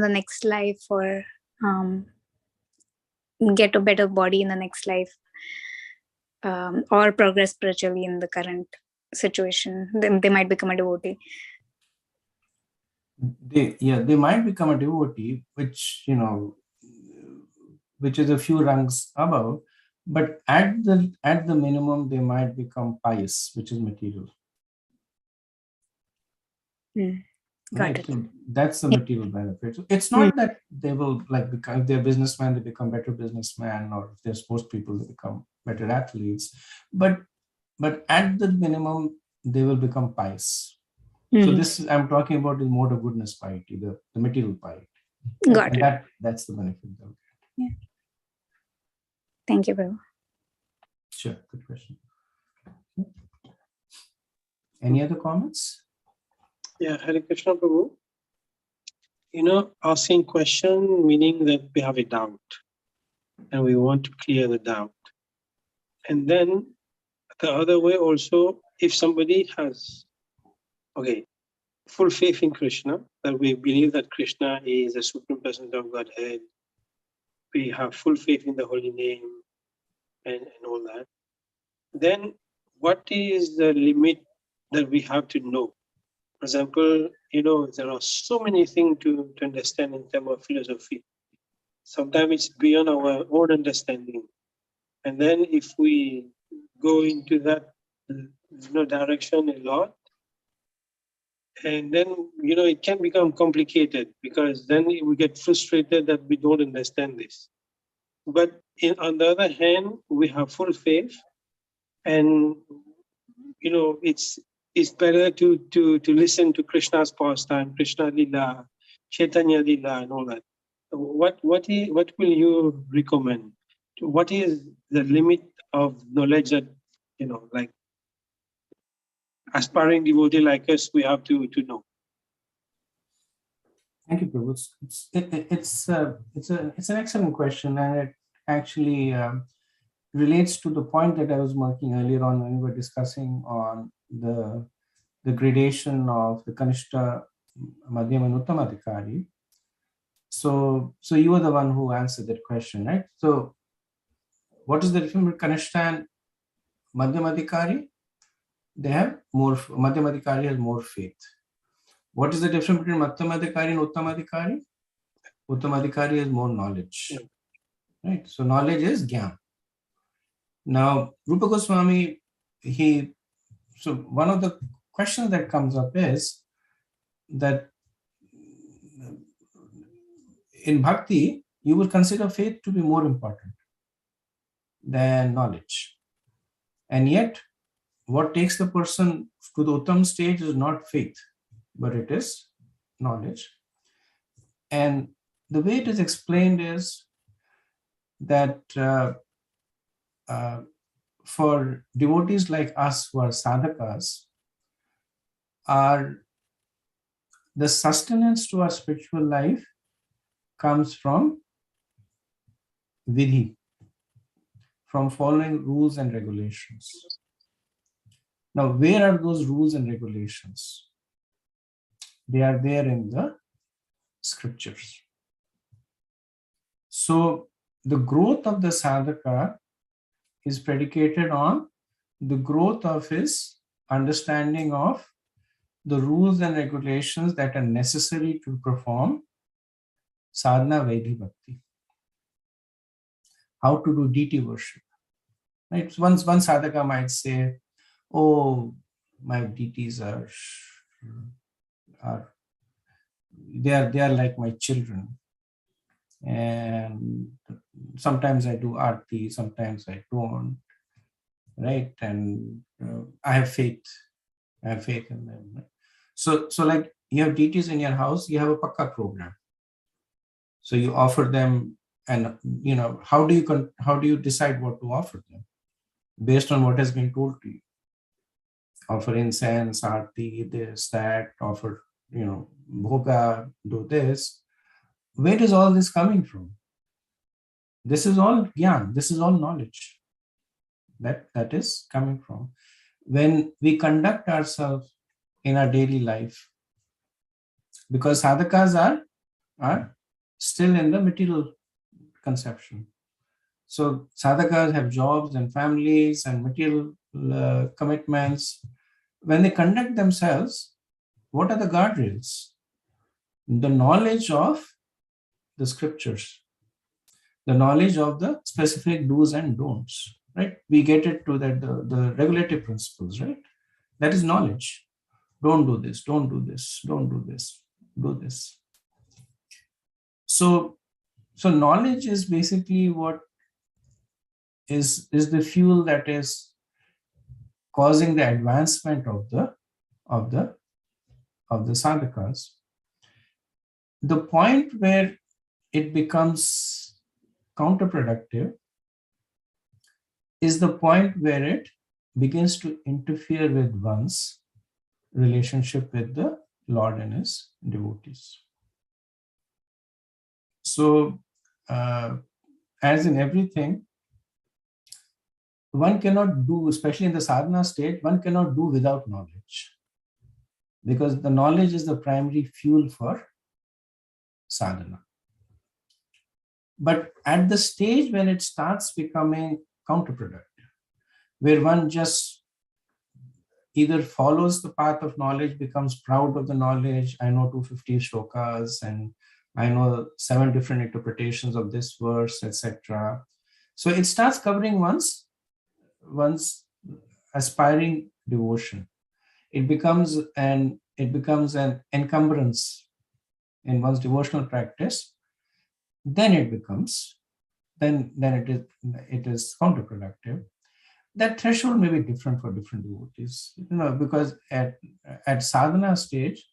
D: the next life, or get a better body in the next life, or progress spiritually in the current situation. Then they might become a devotee.
A: They might become a devotee, which is a few rungs above, but at the minimum they might become pious, which is material.
D: Got it.
A: So that's the material benefit. So it's not that they will become, if they're businessmen, they become better businessmen, or if they're sports people, they become better athletes. But at the minimum, they will become pious. So this I'm talking about the mode of goodness piety, the material piety.
D: Got it.
A: That's the benefit.
D: Yeah. Thank you, Prabhu.
A: Sure, good question. Any other comments?
C: Yeah, Hare Krishna, Prabhu. Asking question meaning that we have a doubt and we want to clear the doubt. And then the other way also, if somebody has, full faith in Krishna, that we believe that Krishna is the Supreme Person of Godhead, we have full faith in the holy name and all that, then what is the limit that we have to know? For example, there are so many things to understand in terms of philosophy. Sometimes it's beyond our own understanding. And then if we go into that direction a lot, and then, it can become complicated, because then we get frustrated that we don't understand this. But on the other hand, we have full faith, and, it's better to listen to Krishna's pastime, Krishna Lila, Chaitanya Lila, and all that. What will you recommend? What is the limit of knowledge that, aspiring devotee like us, we have to know?
A: Thank you, Prabhu. It's an excellent question, and it actually relates to the point that I was making earlier on when we were discussing on the gradation of the Kanishta, Madhyama, and Uttamadhikari. So you were the one who answered that question, right? So what is the difference between Kanishta and Madhyamadhikari? They have more, Madhyamadhikari has more faith. What is the difference between Madhyamadhikari and Uttamadhikari? Uttamadhikari has more knowledge, right? So knowledge is Gyan. Now, Rupa Goswami, so one of the question that comes up is that in bhakti, you will consider faith to be more important than knowledge. And yet, what takes the person to the uttam stage is not faith, but it is knowledge. And the way it is explained is that for devotees like us who are sadhakas, the sustenance to our spiritual life comes from vidhi, from following rules and regulations. Now, where are those rules and regulations? They are there in the scriptures. So the growth of the sadhaka is predicated on the growth of his understanding of the rules and regulations that are necessary to perform sadhana vaidhi bhakti. How to do deity worship. Right? One sadhaka might say, oh, my deities are they are like my children. And sometimes I do arti, sometimes I don't. Right? And I have faith. I have faith in them. Right? So like you have deities in your house, you have a pakka program. So you offer them, and how do you decide what to offer them? Based on what has been told to you. Offer incense, arti, this, that, offer, bhoga, do this. Where is all this coming from? This is all gyan, this is all knowledge. That is coming from. When we conduct ourselves in our daily life, because sadhakas are still in the material conception. So sadhakas have jobs and families and material commitments. When they conduct themselves, what are the guardrails? The knowledge of the scriptures, the knowledge of the specific do's and don'ts, right? We get it to that the regulative principles, right? That is knowledge. Don't do this, don't do this, don't do this, do this. So knowledge is basically what is the fuel that is causing the advancement of the sadhakas. The point where it becomes counterproductive is the point where it begins to interfere with one's relationship with the Lord and his devotees. So, as in everything, one cannot do, especially in the sadhana state, one cannot do without knowledge, because the knowledge is the primary fuel for sadhana. But at the stage when it starts becoming counterproductive, where one just either follows the path of knowledge, becomes proud of the knowledge, I know 250 shlokas and I know 7 different interpretations of this verse, etc. So it starts covering one's aspiring devotion. It becomes an encumbrance in one's devotional practice. Then it becomes, then it is counterproductive. That threshold may be different for different devotees, because at sadhana stage,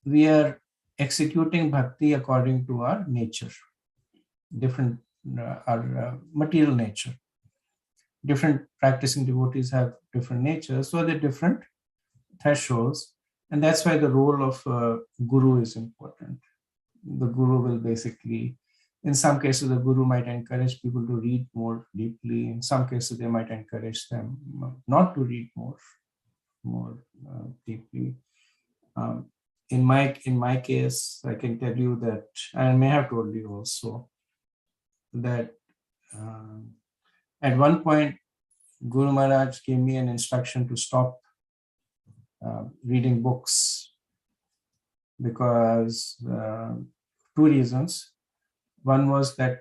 A: we are executing bhakti according to our nature, different our material nature. Different practicing devotees have different natures, so they're different thresholds, and that's why the role of guru is important. The guru will basically, in some cases, the guru might encourage people to read more deeply. In some cases, they might encourage them not to read more deeply. In my case, I can tell you that, and I may have told you also, that at one point, Guru Maharaj gave me an instruction to stop reading books, because 2 reasons. One was that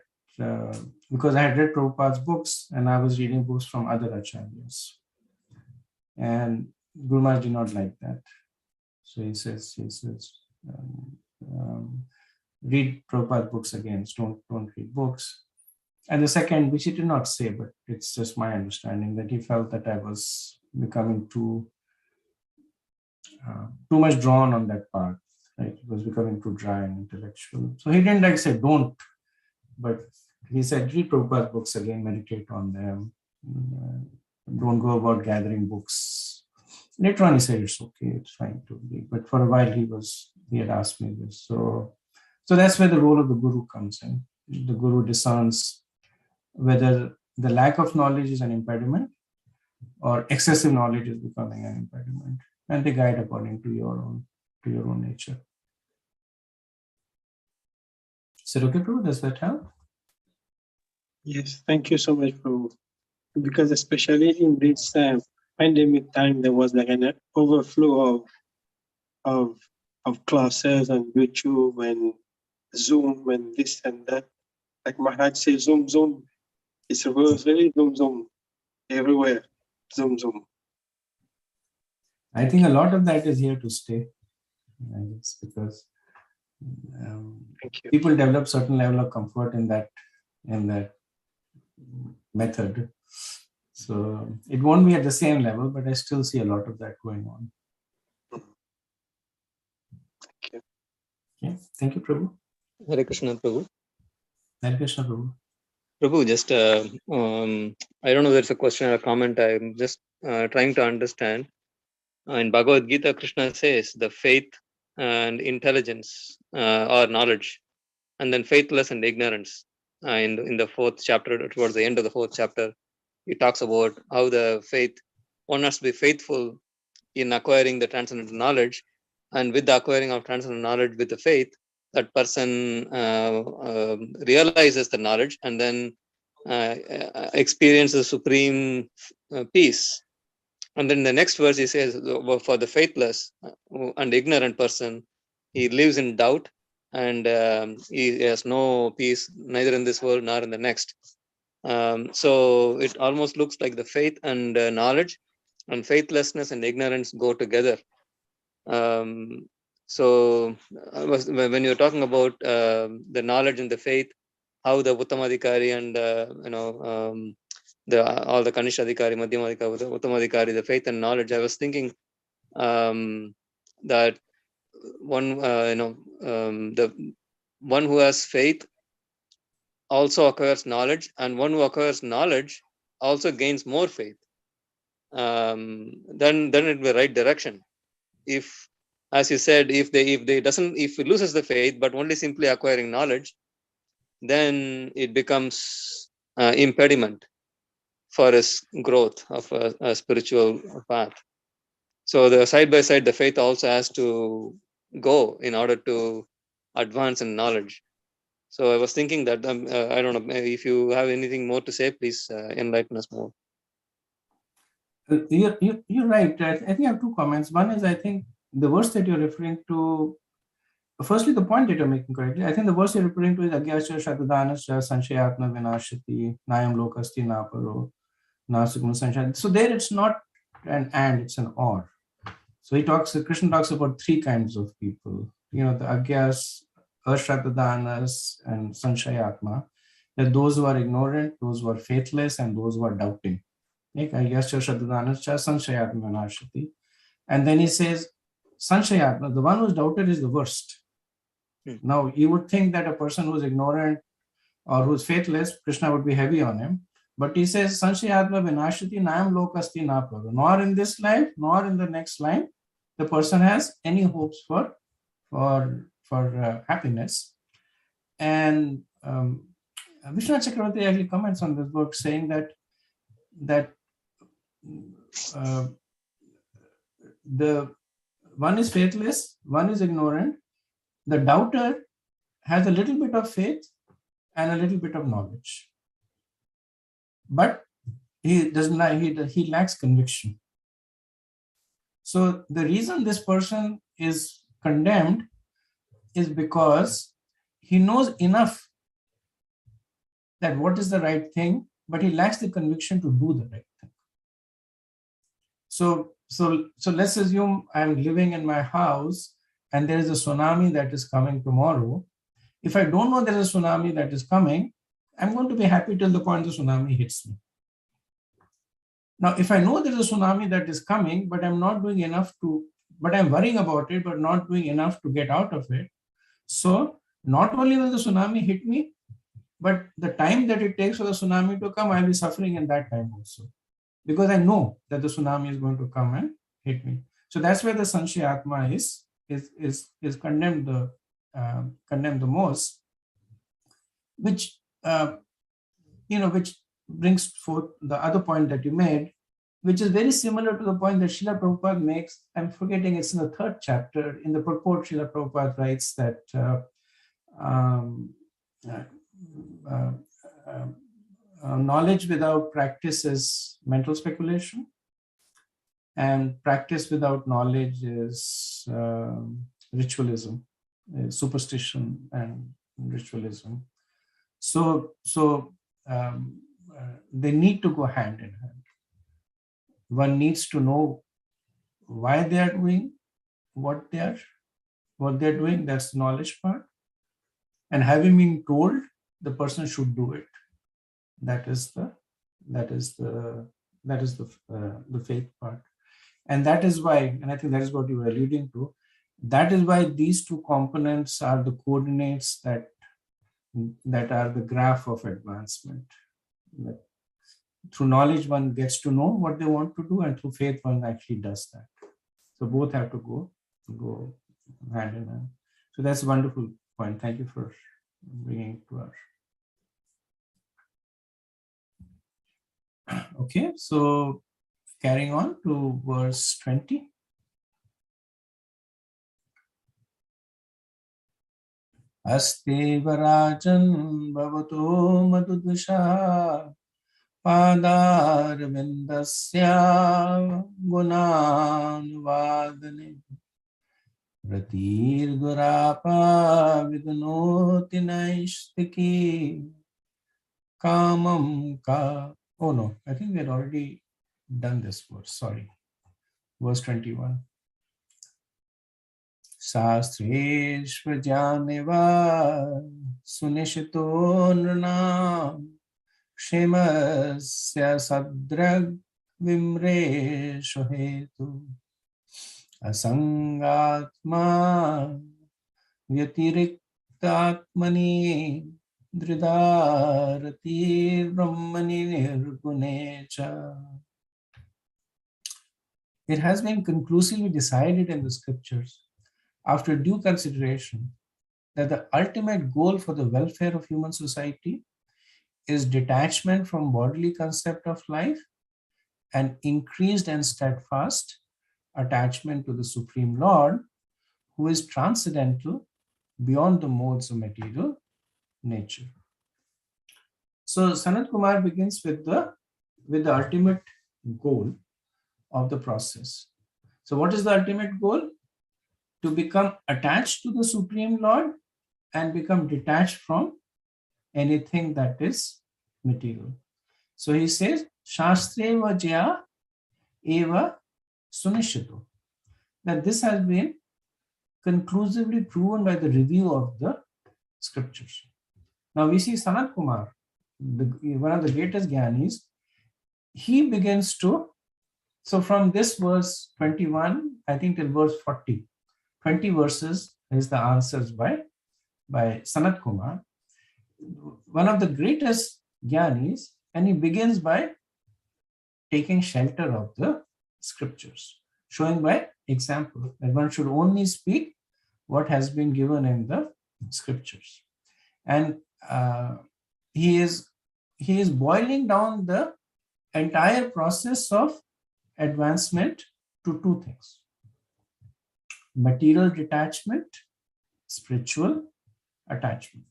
A: because I had read Prabhupada's books and I was reading books from other acharyas. And Guru Maharaj did not like that. So he says, read Prabhupada books again. Don't read books. And the second, which he did not say, but it's just my understanding, that he felt that I was becoming too much drawn on that path. Right? It was becoming too dry and intellectual. So he didn't like say don't, but he said read Prabhupada books again, meditate on them. Don't go about gathering books. Later on he said it's okay, it's fine to read. But for a while he had asked me this. So that's where the role of the Guru comes in. The Guru discerns whether the lack of knowledge is an impediment or excessive knowledge is becoming an impediment, and they guide according to your own nature. So, okay, Prabhu, does that help?
C: Yes, thank you so much, Prabhu. Because especially in this pandemic time, there was like an overflow of classes and YouTube and Zoom and this and that. Like Maharaj says, Zoom. It's really Zoom everywhere. Zoom.
A: I think a lot of that is here to stay. It's because
C: Thank you.
A: people develop certain level of comfort in that method. So it won't be at the same level, but I still see a lot of that going on.
C: Thank you.
A: Okay. Thank you, Prabhu.
B: Hare Krishna, Prabhu.
A: Hare Krishna, Prabhu.
B: Prabhu, just I don't know if there's a question or a comment. I'm just trying to understand. In Bhagavad-Gita, Krishna says the faith and intelligence or knowledge, and then faithless and ignorance. In the 4th chapter, towards the end of the 4th chapter, he talks about how the faith, one has to be faithful in acquiring the transcendental knowledge, and with the acquiring of transcendental knowledge with the faith, that person realizes the knowledge and then experiences supreme peace. And then the next verse he says, for the faithless and ignorant person, he lives in doubt and he has no peace neither in this world nor in the next. So it almost looks like the faith and knowledge and faithlessness and ignorance go together. So when you're talking about the knowledge and the faith, how the Uttamadhikari and all the Kanishta Adhikari, Madhyama Adhikari, Uttamadhikari, the faith and knowledge, I was thinking that the one who has faith also acquires knowledge, and one who acquires knowledge also gains more faith. Then it will be right direction. If, as you said, if he loses the faith but only simply acquiring knowledge, then it becomes impediment for his growth of a spiritual path. So the side by side, the faith also has to go in order to advance in knowledge. So I was thinking that I don't know if you have anything more to say, please enlighten us more.
A: You're right. I think I have two comments. One is, I think the verse that you're referring to, firstly, the point that you're making correctly, I think the verse you're referring to is Agyasya Shatadanasya Sanshayatma Vinashati Nayam Lokasti Naparo Nasukam Sanshayat. So there it's not an and, it's an or. So Krishna talks about three kinds of people. The Agyas, Ashratadanas, and Sanshayatma. That those who are ignorant, those who are faithless, and those who are doubting. And then he says, Sanshayatma, the one who's doubted is the worst. Now, you would think that a person who's ignorant or who's faithless, Krishna would be heavy on him. But he says, Sanshayatma vinashati nayam lokasti naparo. Nor in this life, nor in the next line, the person has any hopes for happiness. And Vishwanath Chakravarti actually comments on this book, saying that the one is faithless, one is ignorant. The doubter has a little bit of faith and a little bit of knowledge, but he lacks conviction. So the reason this person is condemned is because he knows enough that what is the right thing, but he lacks the conviction to do the right thing. So So let's assume I'm living in my house and there is a tsunami that is coming tomorrow. If I don't know there is a tsunami that is coming, I'm going to be happy till the point the tsunami hits me. Now, if I know there is a tsunami that is coming, but I'm not doing enough but I'm worrying about it, but not doing enough to get out of it. So not only will the tsunami hit me, but the time that it takes for the tsunami to come, I'll be suffering in that time also. Because I know that the tsunami is going to come and hit me. So that's where the Sanshaya Atma is condemned the most, which which brings forth the other point that you made, which is very similar to the point that Srila Prabhupada makes. I'm forgetting, it's in the 3rd chapter. In the purport, Srila Prabhupada writes that knowledge without practice is mental speculation, and practice without knowledge is ritualism, superstition and ritualism. So they need to go hand in hand. One needs to know why they are doing what they're doing. That's the knowledge part. And having been told, the person should do it. That is the faith part. And that is why, and I think that is what you were alluding to, that is why these two components are the coordinates that are the graph of advancement. That through knowledge, one gets to know what they want to do, and through faith, one actually does that. So both have to go hand in hand. So that's a wonderful point. Thank you for bringing it to us. Okay, so carrying on to verse 20. Aste varajan bhavato madudvisha padar vindasya gunanvadane ratir durapa vidnoti naistiki kamam ka. Oh no, I think we had already done this verse. Sorry. Verse 21. Shastreshvajaneva sunishito nranam kshemasya sadrag vimre shohetu asangatma vyatiriktatmani dridharati brahmani nirgunecha. It has been conclusively decided in the scriptures, after due consideration, that the ultimate goal for the welfare of human society is detachment from bodily concept of life and increased and steadfast attachment to the Supreme Lord, who is transcendental beyond the modes of material nature. So Sanat Kumar begins with the ultimate goal of the process. So what is the ultimate goal? To become attached to the Supreme Lord and become detached from anything that is material. So he says, Shastre vajya eva sunishito. That this has been conclusively proven by the review of the scriptures. Now we see Sanat Kumar, one of the greatest Gyanis, he begins to, so from this verse 21, I think till verse 40, 20 verses is the answers by Sanat Kumar, one of the greatest Gyanis, and he begins by taking shelter of the scriptures, showing by example that one should only speak what has been given in the scriptures. And he is boiling down the entire process of advancement to two things: material detachment, spiritual attachment.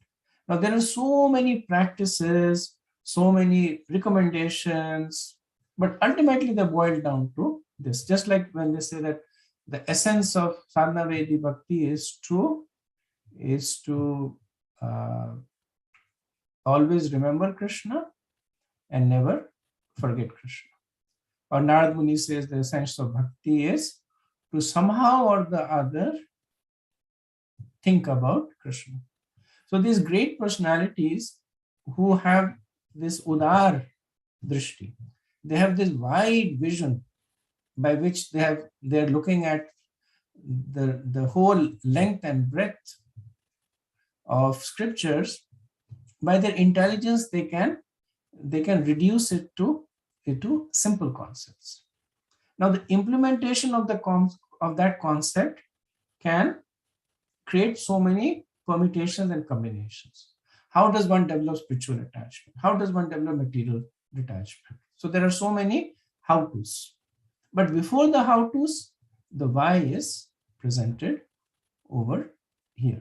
A: Now there are so many practices, so many recommendations, but ultimately they boil down to this. Just like when they say that the essence of sadhana Vedi bhakti is to always remember Krishna and never forget Krishna. or Narad Muni says the essence of bhakti is to somehow or the other think about Krishna. So these great personalities who have this udar drishti, they have this wide vision by which they're looking at the whole length and breadth of scriptures. By their intelligence, they can reduce it to simple concepts. Now, the implementation of that concept can create so many permutations and combinations. How does one develop spiritual attachment? How does one develop material detachment? So there are so many how-tos. But before the how-tos, the why is presented over here.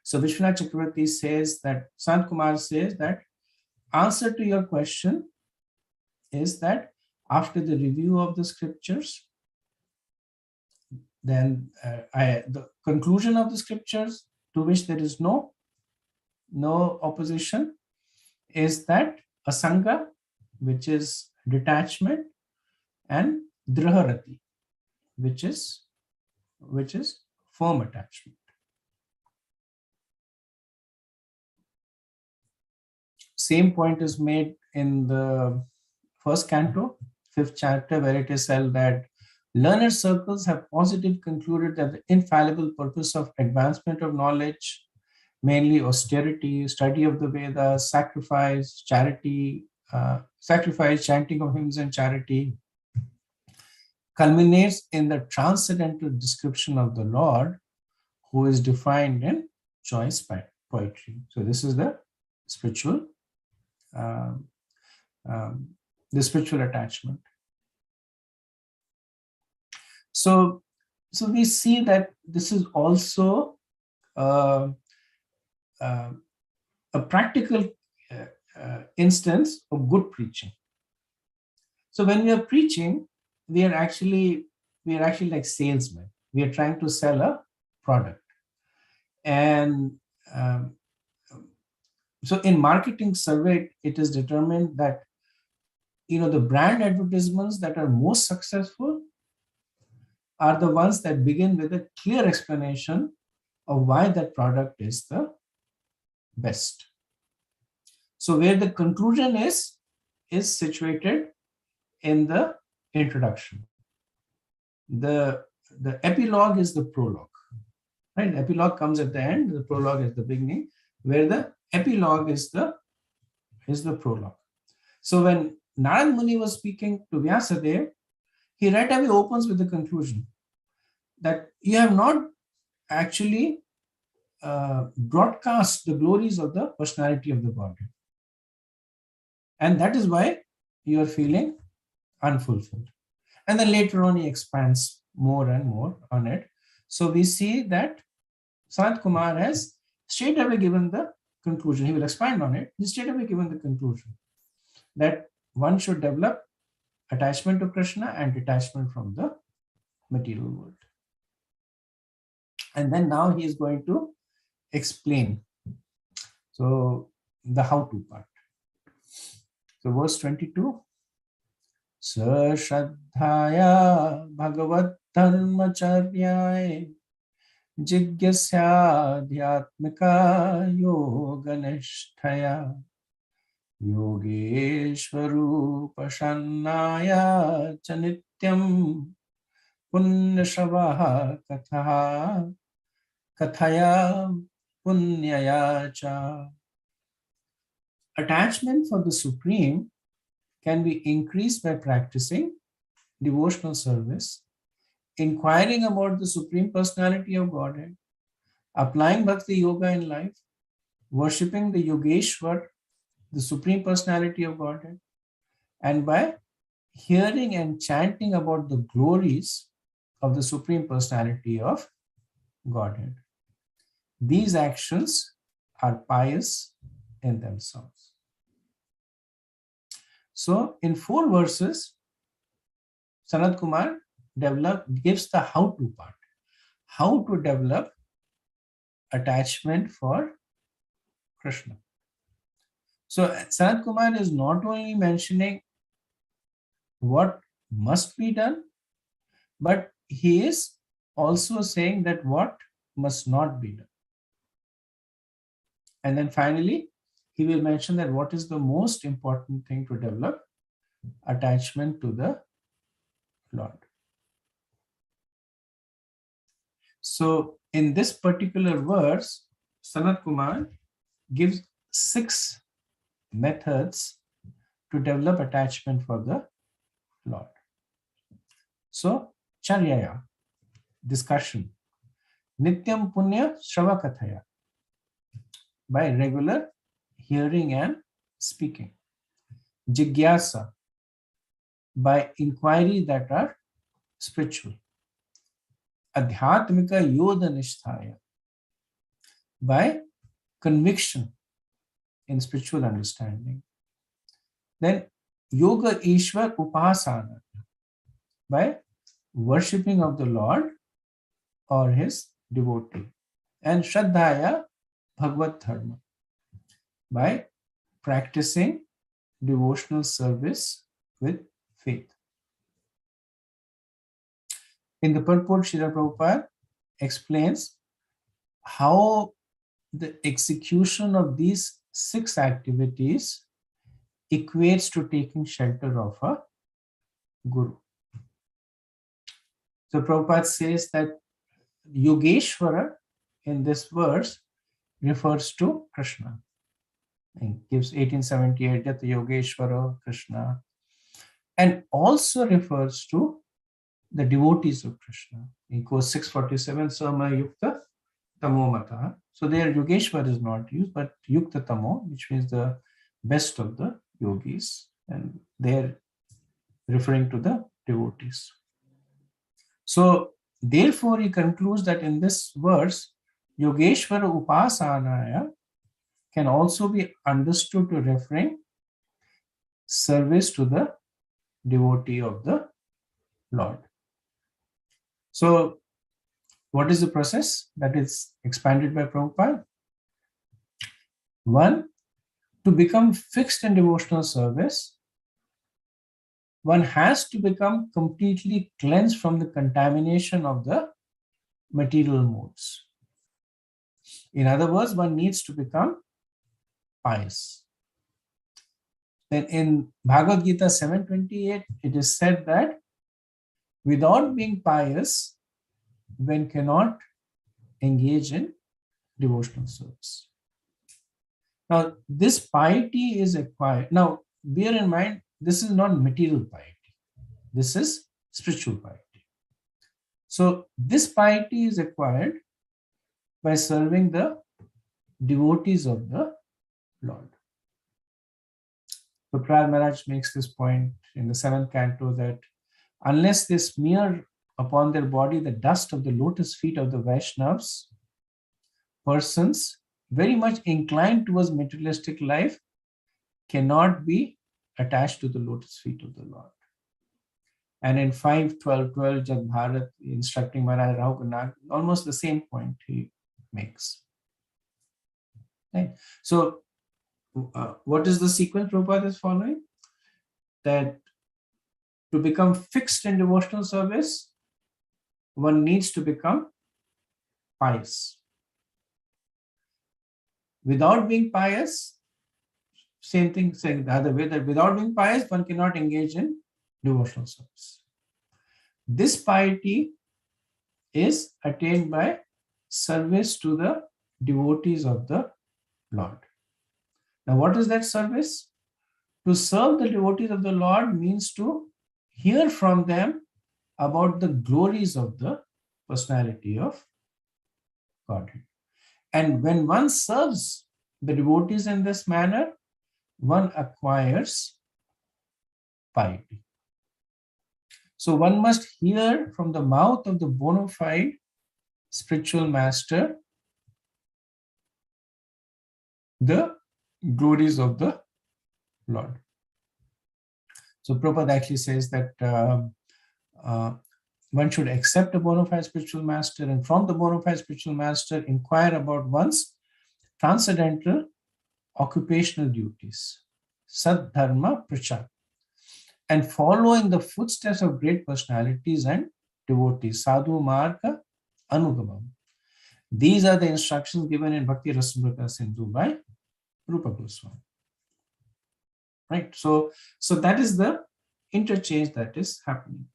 A: So Vishwanath Chakravarti says that, Sant Kumar says that answer to your question is that after the review of the scriptures, then the conclusion of the scriptures, to which there is no opposition, is that asanga, which is detachment, and draharati, which is firm attachment. Same point is made in the first canto, 5th chapter, where it is said that learned circles have positively concluded that the infallible purpose of advancement of knowledge, mainly austerity, study of the Vedas, sacrifice, chanting of hymns and charity, culminates in the transcendental description of the Lord, who is defined in choice poetry. So this is the spiritual attachment. So we see that this is also a practical instance of good preaching. So when we are preaching, we are actually like salesmen. We are trying to sell a product, and so in marketing survey, it is determined that the brand advertisements that are most successful are the ones that begin with a clear explanation of why that product is the best. So where the conclusion is situated in the introduction. The epilogue is the prologue, right? The epilogue comes at the end, the prologue is the beginning, where the epilogue is the prologue. So when Narad Muni was speaking to Vyasadeva, he right away opens with the conclusion that you have not actually broadcast the glories of the personality of the Godhead. And that is why you are feeling unfulfilled. And then later on, he expands more and more on it. So we see that Sant Kumar has straight away given the conclusion. He will expand on it. He straight away given the conclusion that one should develop attachment to Krishna and detachment from the material world. And then now he is going to explain. So the how-to part. So verse 22. Sashraddhaya bhagavad dharmacharyaye jigyasya yoganishtaya yogeshvarupashannaya chanityam punyashavaha kathaya punyaya cha. Attachment for the Supreme can be increased by practicing devotional service, inquiring about the Supreme Personality of Godhead, applying Bhakti Yoga in life, worshipping the Yogeshwar, the Supreme Personality of Godhead, and by hearing and chanting about the glories of the Supreme Personality of Godhead. These actions are pious in themselves. So in 4 verses, Sanat Kumar gives the how-to part. How to develop attachment for Krishna. So Sanat Kumar is not only mentioning what must be done, but he is also saying that what must not be done. And then finally, he will mention that what is the most important thing to develop: attachment to the Lord. So in this particular verse, Sanat Kumar gives 6 methods to develop attachment for the Lord. So, Charyaya, discussion. Nityam Punya Shravakathaya, by regular hearing and speaking. Jigyasa, by inquiry that are spiritual. Adhyatmika Yoda Nisthaya, by conviction in spiritual understanding. Then Yoga Ishwar Upasana, by worshipping of the Lord or his devotee. And Shraddhaya Bhagavad Dharma, by practicing devotional service with faith. In the purport, Srila Prabhupada explains how the execution of these 6 activities equates to taking shelter of a guru. So Prabhupada says that Yogeshwara in this verse refers to Krishna. He gives 1878 Yat Yogeshwara Krishna, and also refers to the devotees of Krishna. He goes 647 Sama Yukta Tamo Mata. So there Yogeshwar is not used, but Yukta Tamo, which means the best of the yogis, and they're referring to the devotees. So therefore he concludes that in this verse, Yogeshwara Upasanaya can also be understood to referring service to the devotee of the Lord. So what is the process that is expanded by Prabhupada? 1, to become fixed in devotional service, one has to become completely cleansed from the contamination of the material modes. In other words, one needs to become pious. Then in Bhagavad-Gita 7:28, it is said that without being pious, one cannot engage in devotional service. Now, this piety is acquired. Now, bear in mind, this is not material piety. This is spiritual piety. So, this piety is acquired by serving the devotees of the Lord. So, Prahlad Maharaj makes this point in the 7th canto that unless they smear upon their body the dust of the lotus feet of the Vaisnavas, persons very much inclined towards materialistic life cannot be attached to the lotus feet of the Lord. And in 5.12.12, Jad Bharat, instructing Maharaj Raghunath, almost the same point he makes. Right? So, what is the sequence Prabhupada is following? That to become fixed in devotional service, one needs to become pious. Without being pious, same thing saying the other way, that without being pious, one cannot engage in devotional service. This piety is attained by service to the devotees of the Lord. Now, what is that service? To serve the devotees of the Lord means to hear from them about the glories of the personality of Godhead. And when one serves the devotees in this manner, one acquires piety. So one must hear from the mouth of the bona fide spiritual master the glories of the Lord. So Prabhupada actually says that one should accept a bona fide spiritual master, and from the bona fide spiritual master inquire about one's transcendental occupational duties, Sad Dharma Prachar. and follow in the footsteps of great personalities and devotees. Sadhu Marga Anugamam. These are the instructions given in Bhakti Rasamrita Sindhu by Rupa Goswami. Right? So that is the interchange that is happening.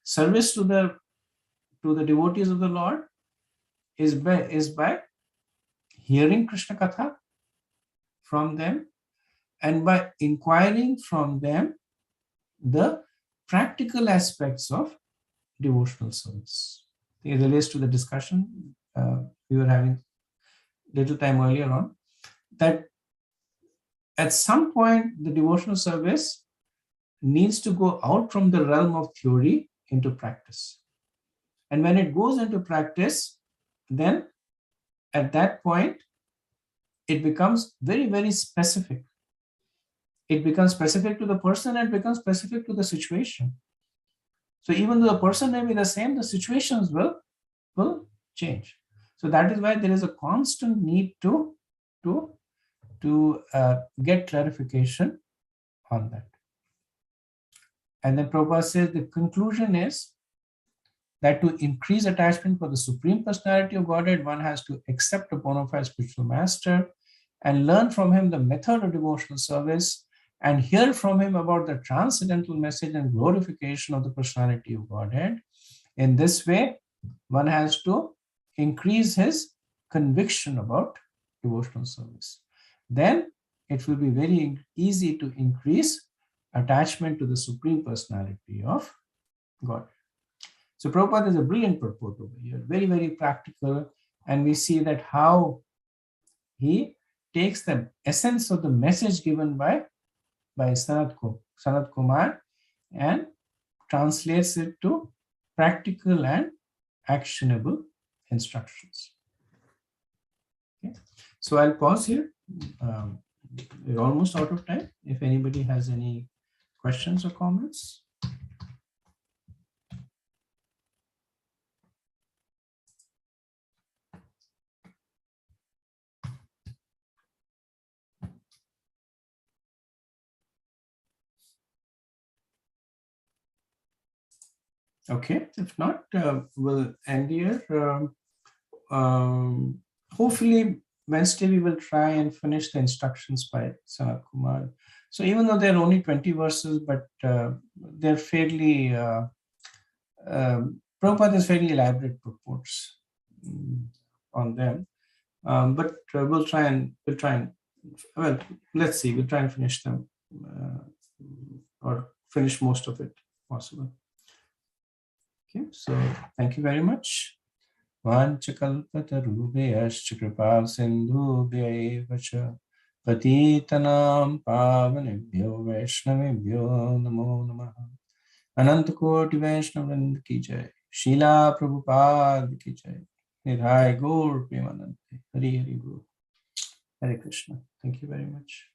A: Service to the devotees of the Lord is by hearing Krishna Katha from them and by inquiring from them the practical aspects of devotional service. It relates to the discussion we were having little time earlier on, that at some point the devotional service needs to go out from the realm of theory into practice. And when it goes into practice, then at that point, it becomes very, very specific. It becomes specific to the person and becomes specific to the situation. So even though the person may be the same, the situations will change. So that is why there is a constant need to get clarification on that. And then Prabhupada says the conclusion is that to increase attachment for the Supreme Personality of Godhead, one has to accept a bona fide spiritual master and learn from him the method of devotional service and hear from him about the transcendental message and glorification of the Personality of Godhead. In this way, one has to increase his conviction about devotional service. Then it will be very easy to increase attachment to the Supreme Personality of God. So Prabhupada is a brilliant purport over here, very, very practical. And we see that how he takes the essence of the message given by Sanat Kumar and translates it to practical and actionable instructions. Okay. So I'll pause here. We're almost out of time. If anybody has any questions or comments. Okay, if not, we'll end here. Hopefully, Wednesday we will try and finish the instructions by Sanat Kumar. So even though there are only 20 verses, but they're fairly, Prabhupada has fairly elaborate purports on them. But we'll try and, well, let's see, we'll try and finish them or finish most of it possible. Okay, so thank you very much. Vanchakalpatarubhyascha kripal sindhubhya cha patitanam pavanebhyo vaishnavebhyo namo namaha. Anantakoti Vaishnavrind ki jai. Srila Prabhupada ki jai. Nidhai Gaur Premanande. Hari Hari Guru. Hare Krishna. Thank you very much.